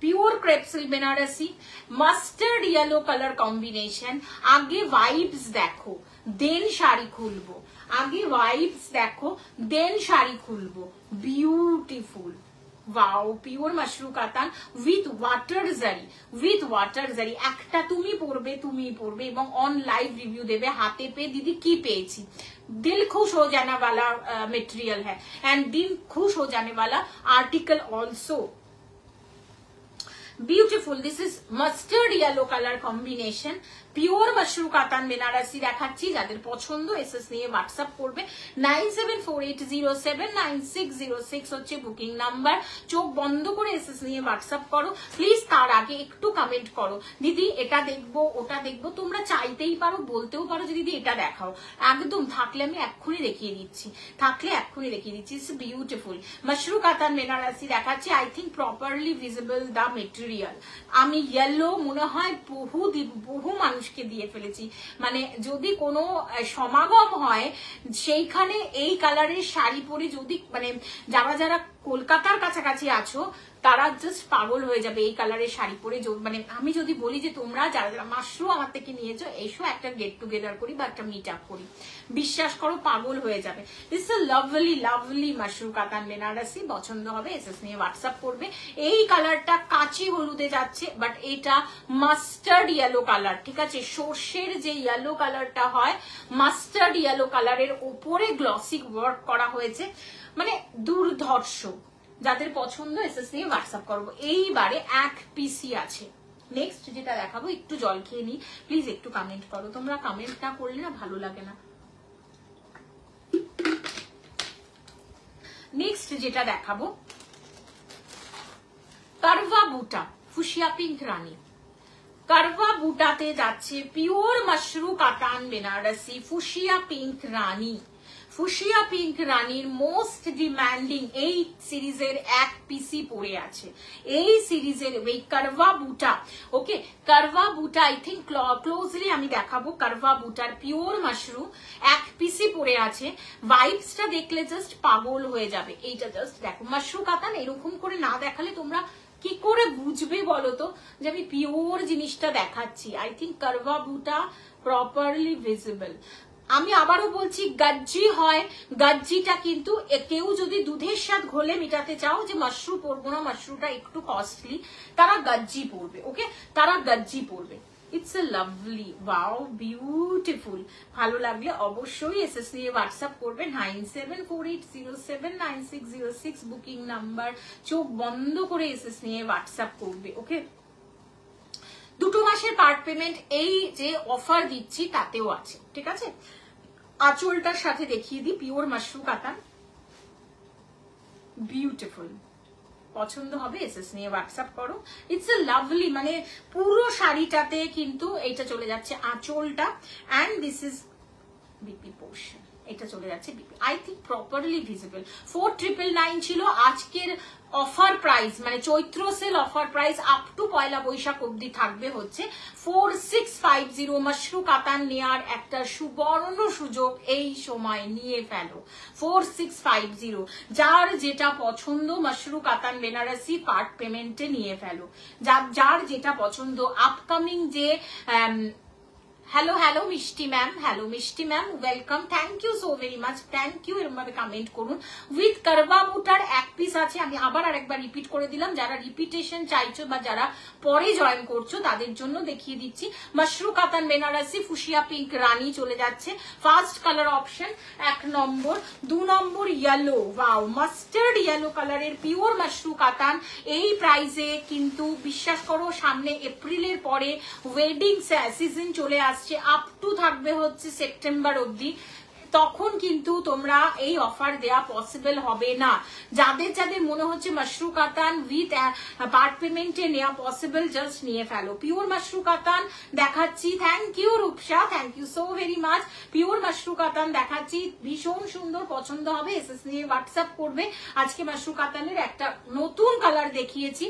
Pure crepe silk Banarasi, mustard yellow colour combination. আগে ভাইবস দেখো দেন শাড়ি খুলবো, আগে ভাইবস দেখো দেন শাড়ি খুলবো। বিউটিফুল, ওয়াও, পিওর মাশরু কাতান উইথ ওয়াটার জারি, উইথ ওয়াটার জারি। একটা তুমি পরবে, তুমি পরবে এবং অন লাইভ রিভিউ দেবে হাতে পেয়ে দিদি কি পেয়েছি। दिल खुश हो जाने वाला मटेरियल है एंड दिल खुश हो जाने वाला article also. Beautiful, this is mustard yellow color combination, pure mashru katan Banarasi দেখাচ্ছি। যাদের পছন্দ এসএস নিয়ে হোয়াটসঅ্যাপ করবে। 9748079606 হচ্ছে বুকিং নাম্বার। চোখ বন্ধ করে এসএস নিয়ে হোয়াটসঅ্যাপ করো প্লিজ। তার আগে একটু কমেন্ট করো, দিদি এটা দেখবো ওটা দেখবো। তোমরা চাইতেই পারো, বলতেও পারো যে দিদি এটা দেখাও, একদম থাকলে আমি এক্ষুনি দেখিয়ে দিচ্ছি, থাকলে এক্ষুনি দেখিয়ে দিচ্ছি। ইটস বিউটিফুল মাশরু কাতান বেনারসি দেখাচ্ছি। I think properly visible the material. আমি ইয়েলো মনে হয় বহু মানুষকে দিয়ে ফেলেছি, মানে যদি কোনো সমাগম হয় সেইখানে এই কালারের শাড়ি পরে যদি মানে যারা যারা কলকাতার কাছাকাছি আছো তারা জাস্ট পাগল হয়ে যাবে এই কালারের শাড়ি পরে। মানে আমি যদি বলি যে তোমরা যারা যারা মাশরু আমার থেকে নিয়েছো এসো একটা গেট টুগেদার করি বা একটা মিট আপ করি, বিশ্বাস করো পাগল হয়ে যাবে। This is lovely lovely Mashru katan Banarasi. পছন্দ হবে এসএস নিয়ে হোয়াটসঅ্যাপ করবে। এই কালারটা কাঁচি হলুদে যাচ্ছে, বাট এটা মাস্টার্ড ইয়েলো কালার, ঠিক আছে? সর্ষের যে ইয়েলো কালারটা হয়, মাস্টার্ড ইয়েলো কালারের উপরে গ্লসি ওয়ার্ক করা হয়েছে, মানে দুর্ধর্ষ। যাদের পছন্দ এসএস নিয়ে হোয়াটসঅ্যাপ করবো। এইবারে এক পিসি আছে। নেক্সট যেটা দেখাবো, একটু জল খেয়ে নি প্লিজ, একটু কমেন্ট করো। তোমরা কমেন্ট না করলে না ভালো লাগে না। নেক্সট যেটা দেখাবো, কারভা বুটা ফুশিয়া পিঙ্ক রানী। কারভা বুটাতে যাচ্ছে pure mashru katan Banarasi fuchsia pink রানী। ফুশিয়া পিঙ্ক রানীর মোস্ট ডিমান্ডিং এই সিরিজের এক পিসি পড়ে আছে, এই সিরিজের এই কারভা বুটা। ওকে, কারভা বুটা আই থিঙ্ক ক্লোজলি আমি দেখাবো। কারভা বুটার পিওর মাশরুম এক পিসি পড়ে আছে। ভাইবসটা দেখলে জাস্ট পাগল হয়ে যাবে। এইটা জাস্ট দেখো, মাশরুম কাতান এরকম করে না দেখালে তোমরা কি করে বুঝবে বলো তো যে আমি পিওর জিনিসটা দেখাচ্ছি। আই থিঙ্ক কারভা বুটা প্রপারলি ভিজিবল। আমি আবারও বলছি, গাজ্জি হয়, গাজ্জিটা কিন্তু কেউ যদি দুধের সাথে ঘোলে মেটাতে চাও যে মাশরুম পরবো না, মাশরুমটা একটু কস্টলি, তারা গাজ্জি পরবে। ওকে, তারা গাজ্জি পরবে। It's a lovely, wow, beautiful. ভালো লাগলে অবশ্যই এসএস নিয়ে হোয়াটসঅ্যাপ করবে 9748079606 বুকিং নাম্বার। চোখ বন্ধ করে এসএস নিয়ে হোয়াটসঅ্যাপ করবে। ওকে, 2 মাসের পার্ট পেমেন্ট এই যে অফার দিচ্ছি তাতেও আছে, ঠিক আছে। আঁচলটার সাথে দেখিয়ে দিই, পিওর মাশরুম কাতান, বিউটিফুল। পছন্দ হবে এসএস নিয়ে হোয়াটসঅ্যাপ করো। ইটস এ লাভলি, মানে পুরো শাড়িটাতে কিন্তু এটা চলে যাচ্ছে আঁচলটা, and this is BP portion, এটা চলে যাচ্ছে BP. I think properly visible. 4999 ছিল আজকের অফার প্রাইস, মানে Chaitra sale offer price up to Poila Baishakh অব্দি থাকবে হচ্ছে 4650। মাশরুম কাতান নেয়ার একটা সুবর্ণ সুযোগ, এই সময় নিয়ে ফেলো। 4650, যার যেটা পছন্দ মাশরুম কাতান বেনারসি পার্ট পেমেন্টে নিয়ে ফেলো। যার যেটা পছন্দ। আপকামিং যে hello hello Mishti ma'am, hello Mishti ma'am, welcome, thank you so very much, thank you. এরকম ভাবে কমেন্ট করুন। উইথ কারভা বুটার এক পিস আছে, আমি আবার আরেকবার রিপিট করে দিলাম, যারা রিপিটেশন চাইছো বা যারা পরে জয়েন করছো তাদের জন্য দেখিয়ে দিচ্ছি। মাশরুম কাতান বেনারসি ফুশিয়া পিঙ্ক রানী চলে যাচ্ছে। ফার্স্ট কালার অপশন 1 নম্বর, 2 নম্বর ইয়েলো, ওয়াও, মাস্টার্ড ইয়েলো কালারের পিওর মাশরুম কাতান। এই প্রাইসে কিন্তু বিশ্বাস করো, সামনে এপ্রিলের পরে ওয়েডিং সিজন চলে আসছে, আপ টু থাকবে হচ্ছে সেপ্টেম্বর অবধি। তখন কিন্তু তোমরা এই অফার দেয়া পসিবল হবে না। যাদের যাদের মনে হচ্ছে মাশরুম কাতান উইথ পার্ট পেমেন্টে নেওয়া পসিবল, জাস্ট নিয়ে ফেলো। পিওর মাশরুম কাতান দেখাচ্ছি। Thank you Rupsa, thank you so very much. Pure mushroom কাতান দেখাচ্ছি, ভীষণ সুন্দর, পছন্দ হবে এসএস নিয়ে হোয়াটসঅ্যাপ করবে। আজকে মাশরুম কাতানের একটা নতুন কালার দেখিয়েছি।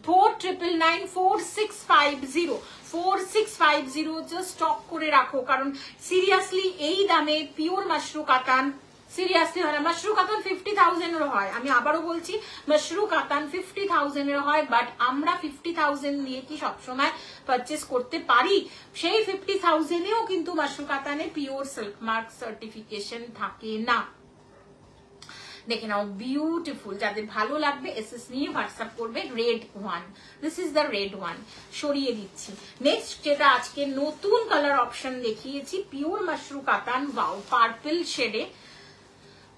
4999 4650 4650 জাস্ট স্টক করে রাখো, কারণ সিরিয়াসলি এই দামে পিওর মাশরুম কাতান সিরিয়াসলি হয় না। মাশরুম কাতান 50,000 এর হয়, আমি আবারও বলছি মাশরুম কাতান 50,000 এর হয়, বাট আমরা 50,000 নিয়ে কি সবসময় পারচেস করতে পারি? সেই 50,000 এও কিন্তু মাশরুম কাতানে পিওর সিল্ক মার্ক সার্টিফিকেশন থাকে না। দেখে নাও, বিউটিফুল। যাদের ভালো লাগবে এসএস নিয়ে হোয়াটসঅ্যাপ করবে। Red one, this is the red one, সরিয়ে দিচ্ছি। নেক্সট যেটা আজকে নতুন কালার অপশন দেখিয়েছি, পিওর মাশরুম কাতান, ওয়াও, পার্পল শেডে।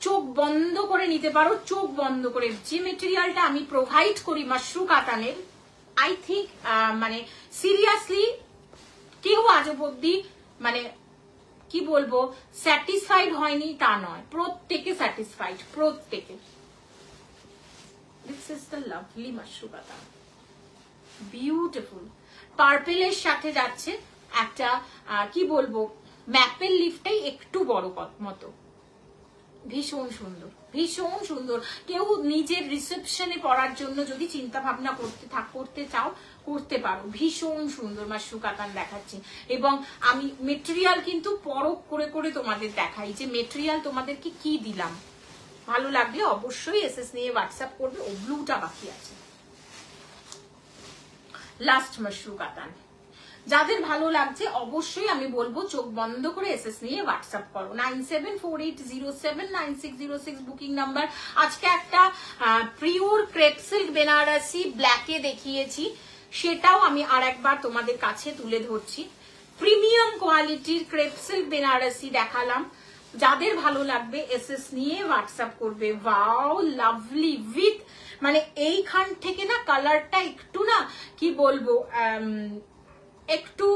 চোখ বন্ধ করে নিতে পারো, চোখ বন্ধ করে। যে মেটেরিয়ালটা আমি প্রোভাইড করি মাশরুম কাতানের, আই থিঙ্ক মানে সিরিয়াসলি কেউ আজ অব্দি মানে কি বলবো স্যাটিসফাইড হয়নি তা নয়, প্রত্যেকে স্যাটিসফাইড, প্রত্যেকে। This is the lovely mushroom কাতান, বিউটিফুল। পার্পেলের সাথে যাচ্ছে একটা কি বলবো ম্যাপেল লিফটাই একটু বড় মতো, ভীষণ সুন্দর, ভীষণ সুন্দর। কেউ নিজের রিসেপশনে পড়ার জন্য যদি চিন্তা ভাবনা করতে চাও করতে পারো। ভীষণ সুন্দর মাশরুম কাতান দেখাচ্ছি, এবং আমি মেটেরিয়াল কিন্তু পরখ করে করে তোমাদের দেখাই যে মেটেরিয়াল তোমাদেরকে কি দিলাম। ভালো লাগলে অবশ্যই এসএস নিয়ে হোয়াটসঅ্যাপ করবে। ও ব্লুটা বাকি আছে। লাস্ট মাশরুম কাতান, যাদের ভালো লাগছে অবশ্যই আমি বলবো চোখ বন্ধ করে এসএস নিয়ে হোয়াটসঅ্যাপ করো। 9748079606 বুকিং নাম্বার। আজকে একটা পিওর ক্রেপ সিল্ক বেনারসি ব্ল্যাকে দেখিয়েছি, সেটাও আমি আর একবার তোমাদের কাছে তুলে ধরছি। প্রিমিয়াম কোয়ালিটির ক্রেপ সিল্ক বেনারসি দেখালাম। যাদের ভালো লাগবে এসএস নিয়ে হোয়াটসঅ্যাপ করবে। ওয়াও, লাভলি, উইথ মানে এইখান থেকে না কালারটা একটু না কি বলবো একটু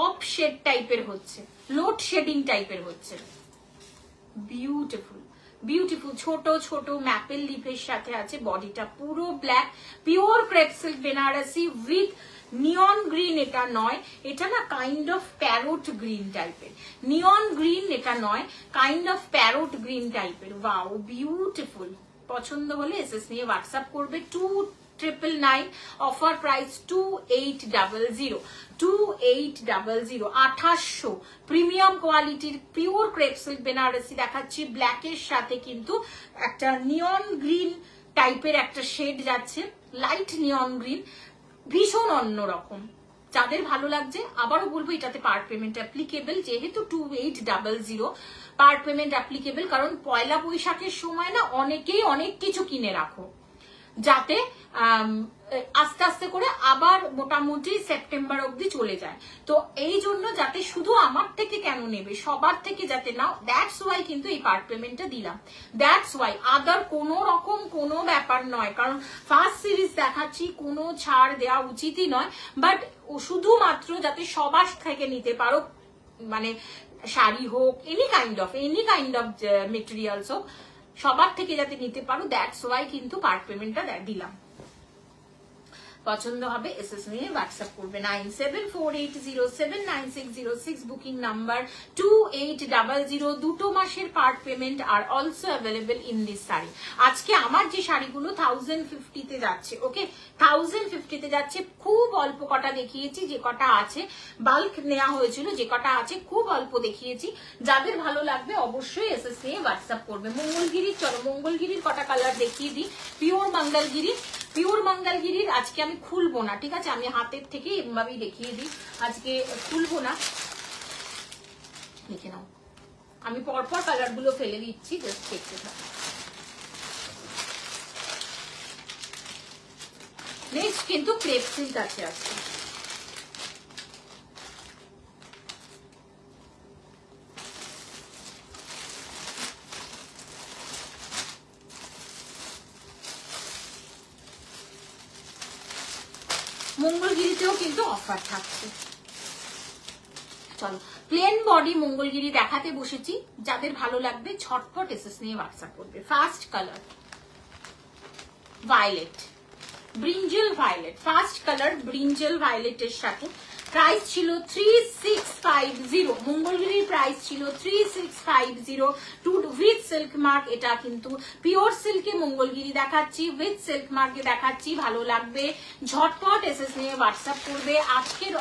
অফ শেড টাইপের হচ্ছে, লোড শেডিং টাইপের হচ্ছে। Beautiful, beautiful. ছোট ছোট ম্যাপেল লিফের সাথে আছে। বডিটা পুরো black, pure crepe silk Banarasi with neon green এটা নয়, এটা না কাইন্ড অফ প্যারোট গ্রিন টাইপের। নিয়ন গ্রিন এটা নয়, কাইন্ড অফ প্যারোট গ্রিন টাইপের। Wow beautiful. পছন্দ হলে এসএস নিয়ে হোয়াটসঅ্যাপ করবে। 2999, অফার প্রাইস 2800, 2800, 2800। প্রিমিয়াম কোয়ালিটির পিওর ক্রেপ সিল্ক বেনারসি দেখাচ্ছি, ব্ল্যাকের সাথে কিন্তু একটা নিয়ন গ্রিন টাইপের একটা শেড যাচ্ছে, লাইট নিয়ন গ্রিন, ভীষণ অন্যরকম। যাদের ভালো লাগছে, আবারও বলবো এটাতে পার পেমেন্ট অ্যাপ্লিকেবল, যেহেতু 2800 পার পেমেন্ট অ্যাপ্লিকেবল। কারণ পয়লা বৈশাখের সময় না অনেকেই অনেক কিছু কিনে রাখো, যাতে আস্তে আস্তে করে আবার মোটামুটি সেপ্টেম্বর অবধি চলে যায়। তো এই জন্য যাতে শুধু আমার থেকে কেন নেবে, সবার থেকে যাতে নাও, দ্যাটস ওয়াই কিন্তু এই পার্ট পেমেন্টটা দিলাম। দ্যাটস ওয়াই, আদার কোনো রকম কোনো ব্যাপার নয়। কারণ ফার্স্ট সিরিজ দেখাচ্ছি, কোনো ছাড় দেওয়া উচিতই নয়, বাট শুধুমাত্র যাতে সবার থেকে নিতে পারো, মানে শাড়ি হোক, এনি কাইন্ড অফ মেটেরিয়ালস হোক, সবার থেকে যাতে নিতে পারো, দ্যাটস ওয়াই কিন্তু পার্ট পেমেন্টটা দিলাম। পছন্দ হবে এসএস নিয়ে হোয়াটসঅ্যাপ করবে। 9748079606 বুকিং নাম্বার 2800। 2 মাসের part payment are also available in this sari. আজকে আমার যে শাড়িগুলো 1050 যাচ্ছে, ওকে 1050 যাচ্ছে। খুব অল্প কটা দেখিয়েছি, যে কটা আছে বাল্ক নেওয়া হয়েছিল, যে কটা আছে খুব অল্প দেখিয়েছি। যাদের ভালো লাগবে অবশ্যই এসএস নিয়ে হোয়াটসঅ্যাপ করবে। মঙ্গলগিরির, চলো মঙ্গলগিরির কটা কালার দেখিয়ে দিই। পিওর মঙ্গলগিরির আজকে আমি খুলবো না, ঠিক আছে, আমি হাতের থেকে এভাবেই দেখিয়ে দিই, আজকে খুলবো না। দেখে নাও, আমি পরপর কালার গুলো ফেলে দিচ্ছি, জাস্ট দেখতে থাকো। নেক্সট কিন্তু ক্রেপ সিল্ক আছে আজকে। মঙ্গলগিরিতেও কিন্তু অফার থাকছে। চলো প্লেন বডি মঙ্গলগিরি দেখাতে বসেছি, যাদের ভালো লাগবে ঝটপট এসএস নিয়ে হোয়াটসঅ্যাপ করবে। First colour violet, brinjal violet, first colour brinjal ভায়োলেটের সাথে প্রাইস ছিল 3650। মঙ্গলগিরির প্রাইস ছিল 3650 টু উইথ সিল্ক মার্ক। এটা কিন্তু পিওর সিল্কে মঙ্গলগিরি দেখাচ্ছি, উইথ সিল্ক মার্কে দেখাচ্ছি। ভালো লাগবে ঝটপট এসএস নিয়ে হোয়াটসঅ্যাপ করবে। আজকের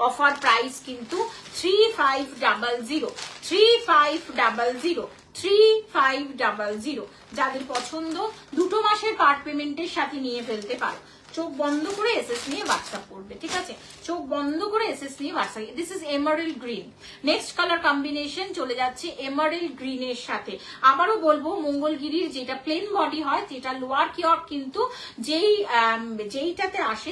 অফার প্রাইস কিন্তু 3500, 3500, 3500। যাদের পছন্দ 2 মাসের পার্ট পেমেন্টের সাথে নিয়ে ফেলতে পারো। চোখ বন্ধ করে এসএস নিয়ে হোয়াটসঅ্যাপ করবে, ঠিক আছে, চোখ বন্ধ করে এসএস নিয়ে WhatsApp. This is emerald green. Next colour combination চলে যাচ্ছে এমারেল্ড গ্রিনের সাথে। আবারও বলবো মঙ্গলগিরির যেটা প্লেন বডি হয়, যেটা লোয়ার ইয়র্ক কিন্তু যেইটাতে আসে,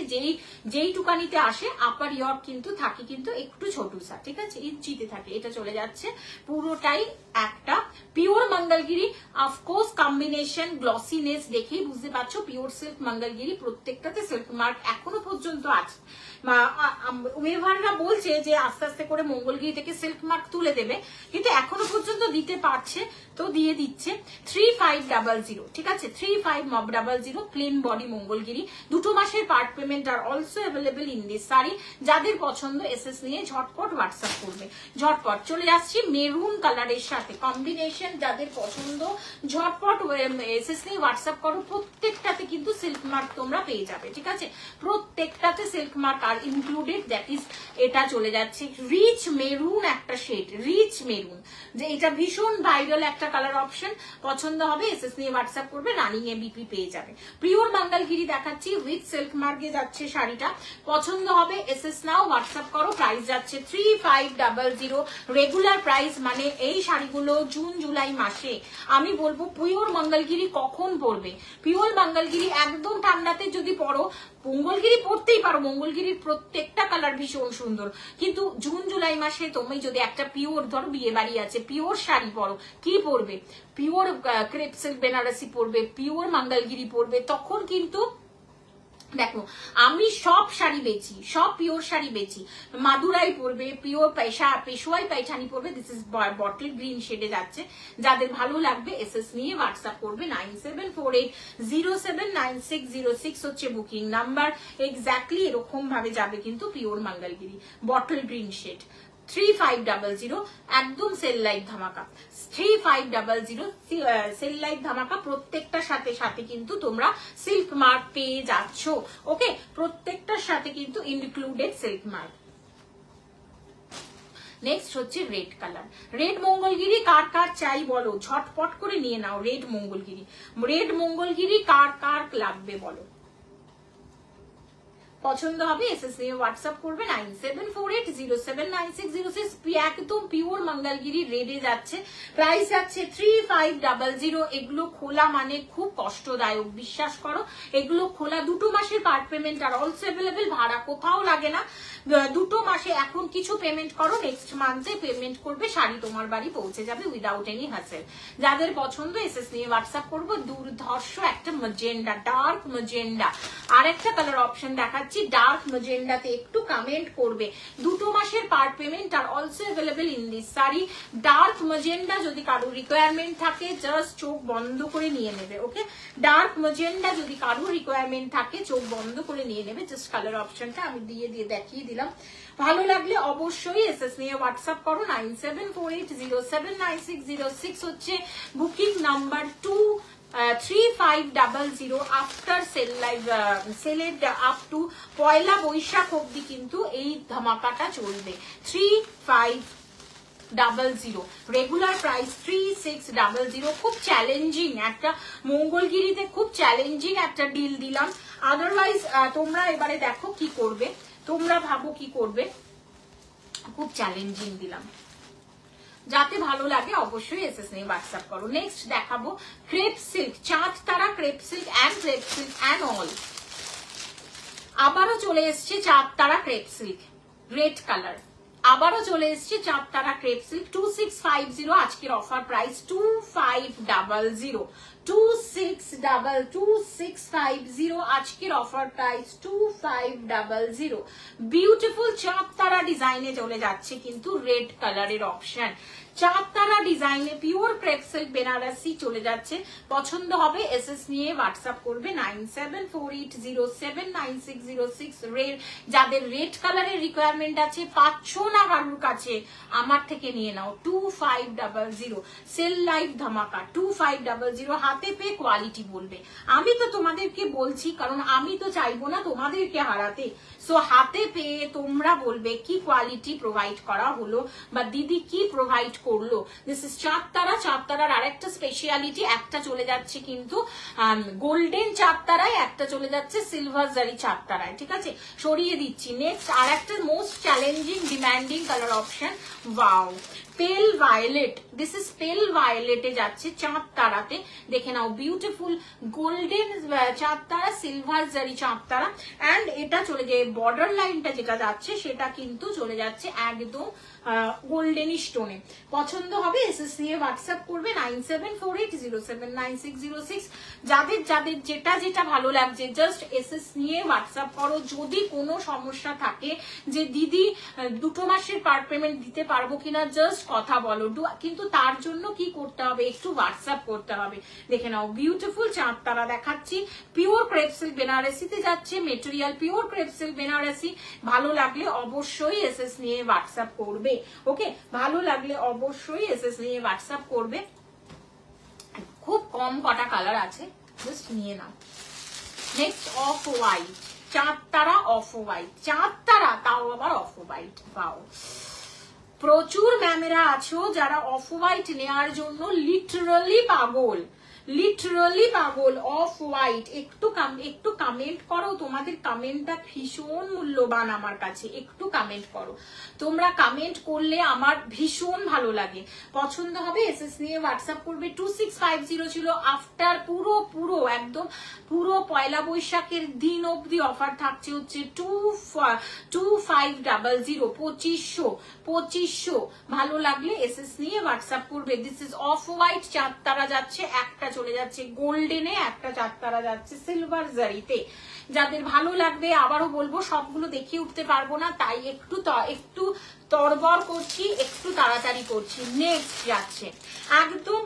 যেইটুকানিতে আসে, আপার ইয়র্ক কিন্তু থাকে কিন্তু একটু ছোটসা, ঠিক আছে, ইঞ্চিতে থাকে। এটা চলে যাচ্ছে পুরোটাই একটা পিওর মঙ্গলগিরি। অফকোর্স কম্বিনেশন গ্লসিনেস দেখেই বুঝতে পারছো পিওর সিল্ক মঙ্গলগিরি। প্রত্যেকটাতে সিল্ক মার্ক এখনো পর্যন্ত আছে। ওয়েভাররা বলছে যে আস্তে আস্তে করে মঙ্গলগিরি থেকে সিল্ক মার্ক তুলে দেবে, কিন্তু এখনো পর্যন্ত দিতে পারছে, তো দিয়ে দিচ্ছে। 3500, ঠিক আছে, 3500 প্লেন বডি মঙ্গলগিরি। 2 মাসের part payment are also available in this sari. যাদের পছন্দ এসএস নিয়ে ঝটপট হোয়াটসঅ্যাপ করবে। ঝটপট চলে যাচ্ছি মেরুন কালারের সাথে কম্বিনেশন। যাদের পছন্দ ঝটপট এসএস নিয়ে হোয়াটসঅ্যাপ করো। প্রত্যেকটাতে কিন্তু সিল্ক মার্ক তোমরা পেয়ে যাবে, ঠিক আছে, প্রত্যেকটাতে সিল্ক মার্ক আর ইনক্লুডেড। দ্যাট ইজ এটা চলে যাচ্ছে রিচ মেরুন একটা শেড, রিচ মেরুন, যে এটা ভীষণ ভাইরাল একটা কালার অপশন। পছন্দ হবে এসএস নিয়ে হোয়াটসঅ্যাপ করবে, রানিং এবিপি পেয়ে যাবে। পিওর মঙ্গলগিরি দেখাচ্ছি, উইথ সিল্ক মার্কে যাচ্ছে শাড়িটা। পছন্দ হবে এসএস নাও, হোয়াটসঅ্যাপ করো। প্রাইস যাচ্ছে 3500 রেগুলার প্রাইস। মানে এই শাড়িগুলো জুন জুলাই মাসে আমি বলবো পিওর মঙ্গলগিরি কখন পরবে? পিওর মঙ্গলগিরি একদম ঠান্ডাতে যদি পরো, মঙ্গলগিরি পরতেই পারো, মঙ্গলগিরির প্রত্যেকটা কালার ভীষণ সুন্দর, কিন্তু জুন জুলাই মাসে তুমি যদি একটা পিওর, ধরো বিয়ে বাড়ি আছে, পিওর শাড়ি পরো, কি পরবে? পিওর ক্রেপ সিল্ক বেনারসি পরবে, পিওর মঙ্গলগিরি পরবে, তখন কিন্তু দেখো আমি সব শাড়ি বেচি, সব পিওর শাড়ি বেচি। মাদুরাই পরবে, পিওর পেশোয়াই পাইঠানি পরবে। দিস ইজ বটল গ্রিন শেডে যাচ্ছে। যাদের ভালো লাগবে এসএস নিয়ে হোয়াটসঅ্যাপ করবে। 9748079606 হচ্ছে বুকিং নাম্বার। এক্স্যাক্টলি এরকম ভাবে যাবে কিন্তু pure Mangalagiri bottle green shade. 3500 একদম সেল লাইভ ধামাকা। 3500 সেল লাইভ ধামাকা। প্রত্যেকটার সাথে সাথে কিন্তু তোমরা সিল্ক মার্ক পেয়ে যাচ্ছ। ওকে, প্রত্যেকটার সাথে কিন্তু ইনক্লুডেড সিল্ক মার্ক। নেক্সট হচ্ছে রেড কালার। রেড মঙ্গলগিরি কার কার চাই বলো, ঝটপট করে নিয়ে নাও। রেড মঙ্গলগিরি, রেড মঙ্গলগিরি কার কার লাগবে বলো। পছন্দ হবে এসএস নিয়ে হোয়াটসঅ্যাপ করবে। 9748079606। একদম পিওর মঙ্গলগিরি রেডে যাচ্ছে। প্রাইস যাচ্ছে 3500। এগুলো খোলা মানে খুব কষ্টদায়ক, বিশ্বাস করো। এগুলো খোলা 2 মাসের part payment are also available, ভাড়া কোথাও লাগে না। 2 মাসে এখন কিছু পেমেন্ট করো, নেক্সট মান্থে পেমেন্ট করবে, শাড়ি তোমার বাড়ি পৌঁছে যাবে উইদাউট এনি হ্যাসেল। যাদের পছন্দ এসএস নিয়ে হোয়াটসঅ্যাপ করবো। দুর্ধর্ষ একটা ম্যাজেন্ডা, ডার্ক ম্যাজেন্ডা। আর একটা কালার অপশন দেখাচ্ছি ডার্ক ম্যাজেন্ডাতে, একটু কমেন্ট করবে। 2 মাসের part payment are also available in this sari. Dark magenta যদি কারোর রিকোয়ারমেন্ট থাকে জাস্ট চোখ বন্ধ করে নিয়ে নেবে। ওকে, ডার্ক ম্যাজেন্ডা যদি কারোর রিকোয়ারমেন্ট থাকে চোখ বন্ধ করে নিয়ে নেবে। জাস্ট কালার অপশনটা আমি দিয়ে দেখিয়ে দিলাম। ভালো লাগলে অবশ্যই এসএস নিয়ে হোয়াটসঅ্যাপ করো। 9748079606 হচ্ছে booking number 3500 after sale live সেলের আপ টু পয়লা বৈশাখ অব্দি কিন্তু এই ধামাকাটা চলবে। 3500 রেগুলার প্রাইস 3600। খুব চ্যালেঞ্জিং একটা মঙ্গলগিরিতে, খুব চ্যালেঞ্জিং একটা ডিল দিলাম। আদারওয়াইজ তোমরা এবারে দেখো কি করবে, তোমরা ভাবো কি করবে। খুব চ্যালেঞ্জিং দিলাম। যাতে ভালো লাগে অবশ্যই এসএস নিয়ে হোয়াটসঅ্যাপ করো। নেক্সট দেখাবো ক্রেপ সিল্ক, চাঁদ তারা ক্রেপ সিল্ক অ্যান্ড অল। আবারও চলে এসছে চাঁদ তারা ক্রেপ সিল্ক রেড কালার। আবারও চলে এসছে চাঁদ তারা ক্রেপ সিল্ক। 2650 আজকের অফার প্রাইস 2500। 2650 আজকের অফার প্রাইস 2500। বিউটিফুল চাঁদ তারা ডিজাইনে চলে যাচ্ছে কিন্তু রেড কালারের অপশন। চাঁদ তারা ডিজাইনে পিওর ক্রেপ সিল্ক বেনারসি চলে যাচ্ছে। পছন্দ হবে এসএস নিয়ে হোয়াটসঅ্যাপ করবে। 9748079606। রেড, যাদের রেড কালারের রিকোয়ারমেন্ট আছে, পাচ্ছ না কারুর কাছে, আমার থেকে নিয়ে নাও। 2500 সেল লাইভ ধামাকা। 2500 হাতে পেয়ে কোয়ালিটি বলবে। আমি তো তোমাদেরকে বলছি কারণ আমি তো চাইবো না তোমাদেরকে হারাতে। সো হাতে পেয়ে তোমরা বলবে কি কোয়ালিটি প্রোভাইড করা হলো বা দিদি কি প্রোভাইড করলো। দিস ইজ চাঁদ তারা। চাঁদ তারার আরেকটা স্পেশালিটি, একটা চলে যাচ্ছে কিন্তু গোল্ডেন চাঁদ তারায়, একটা চলে যাচ্ছে সিলভার জারি চাঁদ তারায়। ঠিক আছে, সরিয়ে দিচ্ছি। নেক্সট আর একটা most challenging demanding colour option, wow পেল ভায়োলেট। দিস ইজ পেল ভায়োলেটে যাচ্ছে চাঁদ তারাতে। দেখে নাও বিউটিফুল গোল্ডেন চাঁদ তারা, সিলভার জারি চাঁদ তারা। অ্যান্ড এটা চলে যায় বর্ডার লাইনটা যেটা যাচ্ছে সেটা কিন্তু চলে যাচ্ছে একদম গোল্ডেন স্টোনে। পছন্দ হবে এসএস নিয়ে হোয়াটসঅ্যাপ করবে। 9748079606। যাদের যাদের যেটা যেটা ভালো লাগছে জাস্ট এসএস নিয়ে হোয়াটসঅ্যাপ করো। যদি কোনো সমস্যা থাকে যে দিদি 2 মাসের পার্ট পেমেন্ট দিতে পারবো কিনা, জাস্ট কথা বলো। কিন্তু তার জন্য কি করতে হবে, একটু হোয়াটসঅ্যাপ করতে হবে। দেখে নাও বিউটিফুল চাঁদ তারা দেখাচ্ছি। পিওর ক্রেপ সিল্ক বেনারসিতে যাচ্ছে, material pure crepe silk Banarasi. ভালো লাগলে অবশ্যই এসএস নিয়ে হোয়াটসঅ্যাপ করবে। ওকে, ভালো লাগলে অবশ্যই এসএস নিয়ে হোয়াটসঅ্যাপ করবে। খুব কম কটা কালার আছে, জাস্ট নিয়ে নাও। নেক্সট অফ হোয়াইট চাঁদ তারা, অফ হোয়াইট চাঁদ তারা, তাও আবার অফ হোয়াইট। পাও প্রচুর ম্যামেরা আছো যারা অফ হোয়াইট নেওয়ার জন্য লিটারালি পাগল, লিটারালি পাগল। অফ হোয়াইট একটু কমেন্ট করো। তোমাদের কমেন্টটা ভীষণ মূল্যবান আমার কাছে। একটু কমেন্ট করো, তোমরা কমেন্ট করলে আমার ভীষণ ভালো লাগে। পছন্দ হবে এসএস নিয়ে হোয়াটসঅ্যাপ করবে। 2650 ছিল আফটার পুরো একদম পুরো পয়লা বৈশাখের দিন অবধি অফার থাকছে হচ্ছে 2500। 2500 ভালো লাগলে এসএস নিয়ে হোয়াটসঅ্যাপ করবে। দিস ইজ অফ হোয়াইট চাঁদ তারা যাচ্ছে, একটা চলে যাচ্ছে গোল্ডেনে, একটা 4 তারা যাচ্ছে সিলভার জারিতে। যাদের ভালো লাগবে, আবারও বলবো সবগুলো দেখিয়ে উঠতে পারবো না, তাই একটু তরবর করছি, একটু তাড়াতাড়ি করছি। নেক্সট যাচ্ছে একদম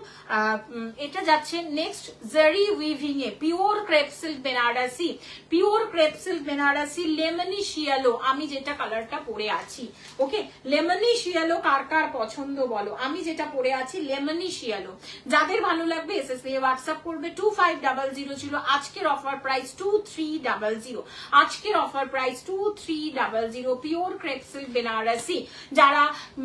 এটা যাচ্ছে নেক্সট জারি উইভিং এ pure crepe silk Banarasi, pure crepe silk Banarasi lemonish yellow, আমি যেটা কালারটা পরে আছি। ওকে, লেমনিশ ইয়েলো কার কার পছন্দ বলো? আমি যেটা পরে আছি লেমনিশ ইয়েলো। যাদের ভালো লাগবে এসএস দিয়ে হোয়াটসঅ্যাপ করবে 25000। আজকের অফার প্রাইস 2300, আজকের offer price 2300 pure crepe silk Banarasi. যারা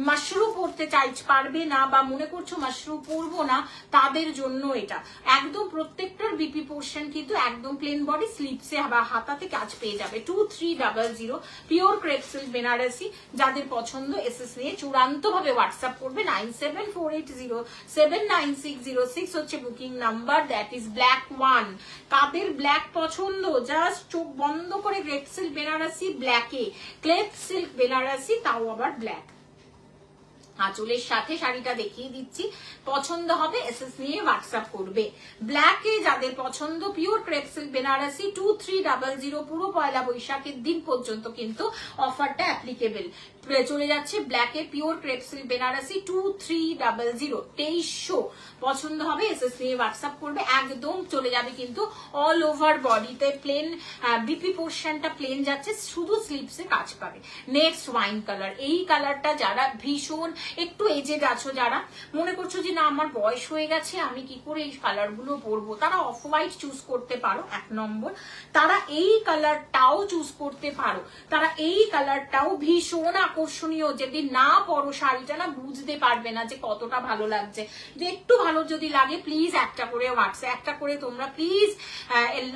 মাশরুম পরতে পারবে না বা মনে করছো মাশরুম পরবো না, তাদের জন্য এটা একদম প্রত্যেকটার বিপি পোর্শন কিন্তু একদম প্লেন বডি, স্লিপসে বা হাতাতে কাজ পেয়ে যাবে। 2300 পিওর ক্রেপ সিল্ক বেনারসি। যাদের পছন্দ এসএস নিয়ে চূড়ান্ত ভাবে হোয়াটসঅ্যাপ করবে 9748079606 হচ্ছে booking number, that is black one. কাদের ব্ল্যাক পছন্দ জাস্ট চোখ বন্ধ করে ক্রেপ সিল্ক বেনারসি ব্ল্যাকে, ক্রেপ সিল্ক বেনারসি তাও আবার ব্ল্যাক। আঁচলের সাথে শাড়িটা দেখিয়ে দিচ্ছি, পছন্দ হবে এসএস নিয়ে হোয়াটসঅ্যাপ করবে। ব্ল্যাকে যাদের পছন্দ পিওর ক্রেপ সিল্ক বেনারসি 2300, পুরো পয়লা বৈশাখের দিন পর্যন্ত কিন্তু অফারটা অ্যাপ্লিকেবল। চলে যাচ্ছে ব্ল্যাকে পিওর ক্রেপ সিল্ক বেনারসি 2300, 2300 পছন্দ হবে এসএস নিয়ে হোয়াটসঅ্যাপ করবে। একদম চলে যাবে কিন্তু অল ওভার বডিতে প্লেন, বিপি পোর্শনটা প্লেন যাচ্ছে, শুধু স্লিপসে কাজ পাবে। নেক্সট ওয়াইন কালার, এই কালারটা যারা ভীষণ একটু এজেড আছো, যারা মনে করছো যে না আমার বয়স হয়ে গেছে আমি কি করে এই কালার গুলো পরবো, তারা অফ হোয়াইট চুজ করতে পারো 1 নম্বর। তারা এই কালারটাও চুজ করতে পারো, তারা এই কালারটাও ভীষণ আকর্ষণীয়। যদি না পরো শাড়িটা না বুঝতে পারবে না যে কতটা ভালো লাগছে। একটু ভালো যদি লাগে প্লিজ একটা করে হোয়াটসঅ্যাপ, একটা করে তোমরা প্লিজ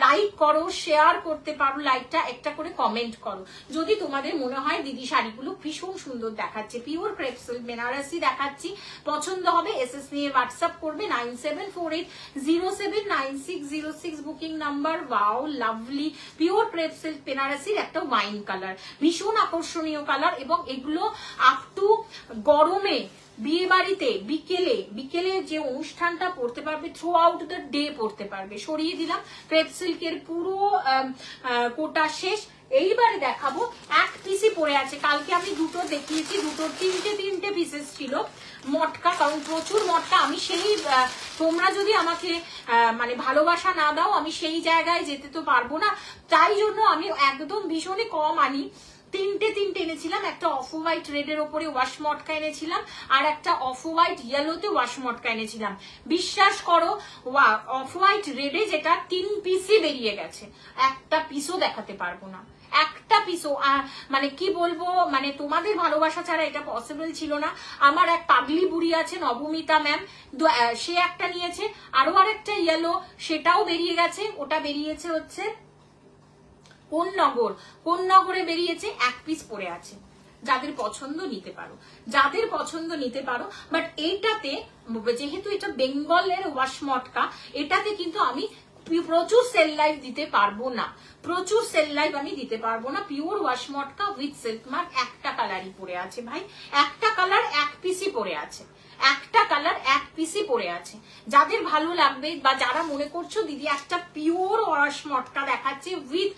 লাইক করো, শেয়ার করতে পারো লাইকটা, একটা করে কমেন্ট করো যদি তোমাদের মনে হয় দিদি শাড়িগুলো ভীষণ সুন্দর দেখাচ্ছে। পিওর ক্রেপ সিল্ক বেনারসি দেখাচ্ছি, পছন্দ হবে এসএস নিয়ে হোয়াটসঅ্যাপ করবে 9748079606 booking number. Wow lovely pure crepe silk বেনারসির একটা ওয়াইন কালার, ভীষণ আকর্ষণীয় কালার। এবং এগুলো আপ টু গরমে বিয়ে বাড়িতে বিকেলে যে অনুষ্ঠানটা পড়তে পারবে, থ্রু আউট দ্য ডে পড়তে পারবে। সরিয়ে দিলাম ক্রেপ সিল্কের পুরো কোটা শেষ। এইবারে দেখাবো এক পিসই পড়ে আছে, কালকে আমি দুটো দেখিয়েছি, দুটোর তিনটে পিসেস ছিল মটকা, কারণ প্রচুর মটকা। আমি সেই তোমরা যদি আমাকে মানে ভালোবাসা না দাও আমি সেই জায়গায় যেতে তো পারবো না, তাই জন্য আমি একদম ভীষণই কম আনি। তিনটে এনেছিলাম, একটা অফ হোয়াইট রেডের ওপরে ওয়াশ মটকা এনেছিলাম, আর একটা অফ হোয়াইট ইয়েলোতে ওয়াশ মটকা এনেছিলাম। বিশ্বাস করো অফ হোয়াইট রেডে যেটা 3 পিসই বেরিয়ে গেছে, একটা পিসও দেখাতে পারবো না, একটা পিসও। মানে কি বলবো, মানে তোমাদের ভালোবাসা ছাড়া এটা পসিবল ছিল না। আমার এক পাগলি বুড়ি আছে নবমিতা ম্যাম, সে একটা নিয়েছে, আরো আরেকটা ইয়েলো সেটাও বেরিয়ে গেছে। ওটা বেরিয়েছে হচ্ছে কোন নগরে বেরিয়েছে, 1 পিস পড়ে আছে। যাদের পছন্দ নিতে পারো, যাদের পছন্দ নিতে পারো। বাট এইটাতে যেহেতু এটা বেঙ্গলের ওয়াশ মটকা, এটাতে কিন্তু আমি প্রচুর সেল লাইভ দিতে পারবো না, প্রচুর সেল লাইভ আমি দিতে পারবো না। Pure wash matka with silk mark, একটা কালারই পড়ে আছে ভাই, একটা কালার 1 পিসই পড়ে আছে, একটা কালার 1 পিসই পড়ে আছে। যাদের ভালো লাগবে বা যারা মনে করছো দিদি একটা পিওর ওয়াশ মটকা দেখাচ্ছে উইথ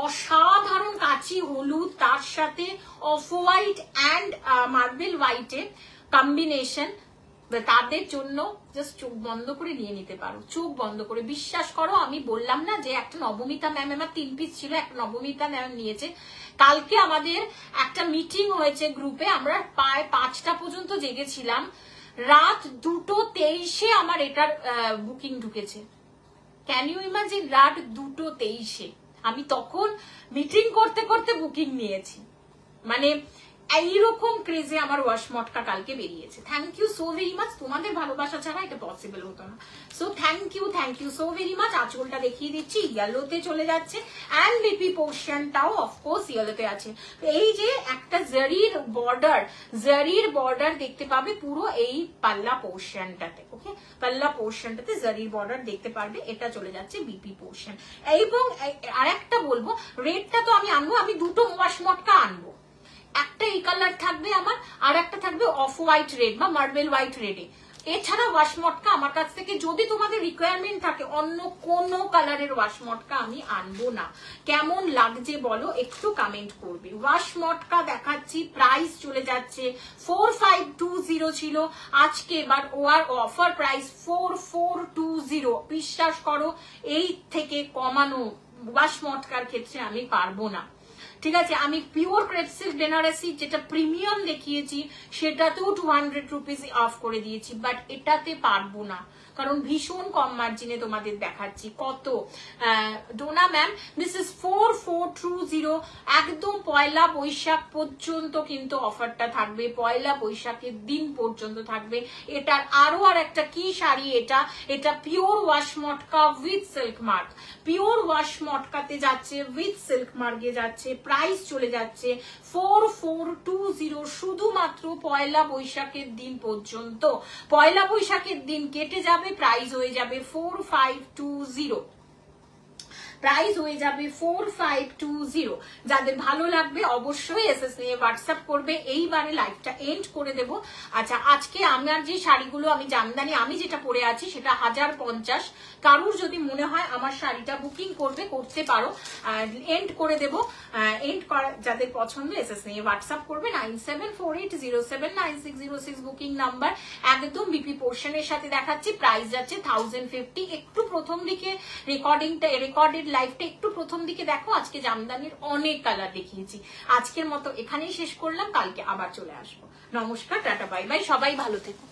অসাধারণ কাচি হলুদ, তার সাথে অফ হোয়াইট অ্যান্ড মার্বেল হোয়াইটের কম্বিনেশন, তাদের জন্য জাস্ট চোখ বন্ধ করে নিয়ে নিতে পারো, চোখ বন্ধ করে। বিশ্বাস করো আমি বললাম না যে একটা নবমিতা ম্যাম, আমার 3 পিস ছিল, একটা নবমিতা ম্যাম নিয়েছে। কালকে আমাদের একটা মিটিং হয়েছে গ্রুপে, আমরা প্রায় 5টা পর্যন্ত জেগেছিলাম, রাত 2:23 আমার এটার বুকিং ঢুকেছে। ক্যান ইউ ইমাজিন, রাত 2:23 আমি তখন মিটিং করতে করতে বুকিং নিয়েছি। মানে এইরকম ক্রেজে আমার ওয়াশ মটকা কালকে বেরিয়েছে। Thank you so very much, তোমাদের ভালোবাসা ছাড়া এটা পসিবল হতো না। So thank you so very much. আঁচলটা দেখিয়ে দিচ্ছি, ইয়েলোতে চলে যাচ্ছে, অ্যান্ড বিপি পোর্শনটাও অফকোর্স ইয়েলোতে আছে। এই যে একটা জারির বর্ডার দেখতে পাবে পুরো এই পাল্লা পোর্শনটাতে। ওকে, পাল্লা পোর্শনটাতে জারির বর্ডার দেখতে পারবে, এটা চলে যাচ্ছে বিপি পোর্শন। এবং আরেকটা বলবো, রেডটা তো আমি আনবো, আমি দুটো ওয়াশ মটকা আনবো, একটা এই কালার থাকবে আমার, আর একটা থাকবে অফ হোয়াইট রেড বা মার্বেল হোয়াইট রেডে। এছাড়া ওয়াশ মটকা আমার কাছ থেকে যদি তোমাদের রিকোয়ারমেন্ট থাকে অন্য কোনো কালারের ওয়াশ মটকা আমি আনবো না। কেমন লাগছে বলো, একটু কমেন্ট করবে। ওয়াশ মটকা দেখাচ্ছি, প্রাইস চলে যাচ্ছে 4520 ছিল আজকে, বাট ওয়ার অফার প্রাইস 4420। বিশ্বাস করো এই থেকে কমানো ওয়াশ মটকার ক্ষেত্রে আমি পারবো না, ঠিক আছে। আমি পিওর ক্রেপ সিল্ক বেনারসি যেটা প্রিমিয়াম দেখিয়েছি সেটাতেও 200 রুপিস অফ করে দিয়েছি, বাট এটাতে পারবো না কারণ ভীষণ কম মার্জিনে তোমাদের দেখাচ্ছি। কত ডোনা ম্যাম, দিস ইজ 4420। একদম পয়লা বৈশাখ পর্যন্ত কিন্তু অফারটা থাকবে, পয়লা বৈশাখের দিন পর্যন্ত থাকবে। এটার আরো আর একটা কি শাড়ি, এটা pure wash matka with silk mark, pure wash মটকাতে যাচ্ছে উইথ সিল্ক মার্কে যাচ্ছে, প্রাইস চলে যাচ্ছে 4420 শুধুমাত্র পয়লা বৈশাখের দিন পর্যন্ত। পয়লা বৈশাখের দিন কেটে যাবে, প্রাইস হয়ে যাবে 4520, প্রাইস হয়ে যাবে 4520। যাদের ভালো লাগবে অবশ্যই এসএস নিয়ে হোয়াটসঅ্যাপ করবে। এইবারে লাইভটা এন্ড করে দেব। আচ্ছা, আজকে আমার যে শাড়িগুলো আমি জামদানি আমি যেটা পরে আছি সেটা 1050। কারুর যদি মনে হয় আমার শাড়িটা বুকিং করতে পারো, এন্ড করে দেব। এন্ড করা যাদের পছন্দ এসএস নিয়ে হোয়াটসঅ্যাপ করবে। 9748079606 বুকিং নাম্বার। একদম বিপি পোর্শনের সাথে দেখাচ্ছি, প্রাইস যাচ্ছে 1050। একটু প্রথম দিকে রেকর্ডেড লাইভটা একটু প্রথম দিকে দেখো। আজকে জামদানির অনেক কালার দেখিয়েছি। আজকের মতো এখানেই শেষ করলাম, কালকে আবার চলে আসবো। নমস্কার, টাটা, বাই বাই, সবাই ভালো থেকো।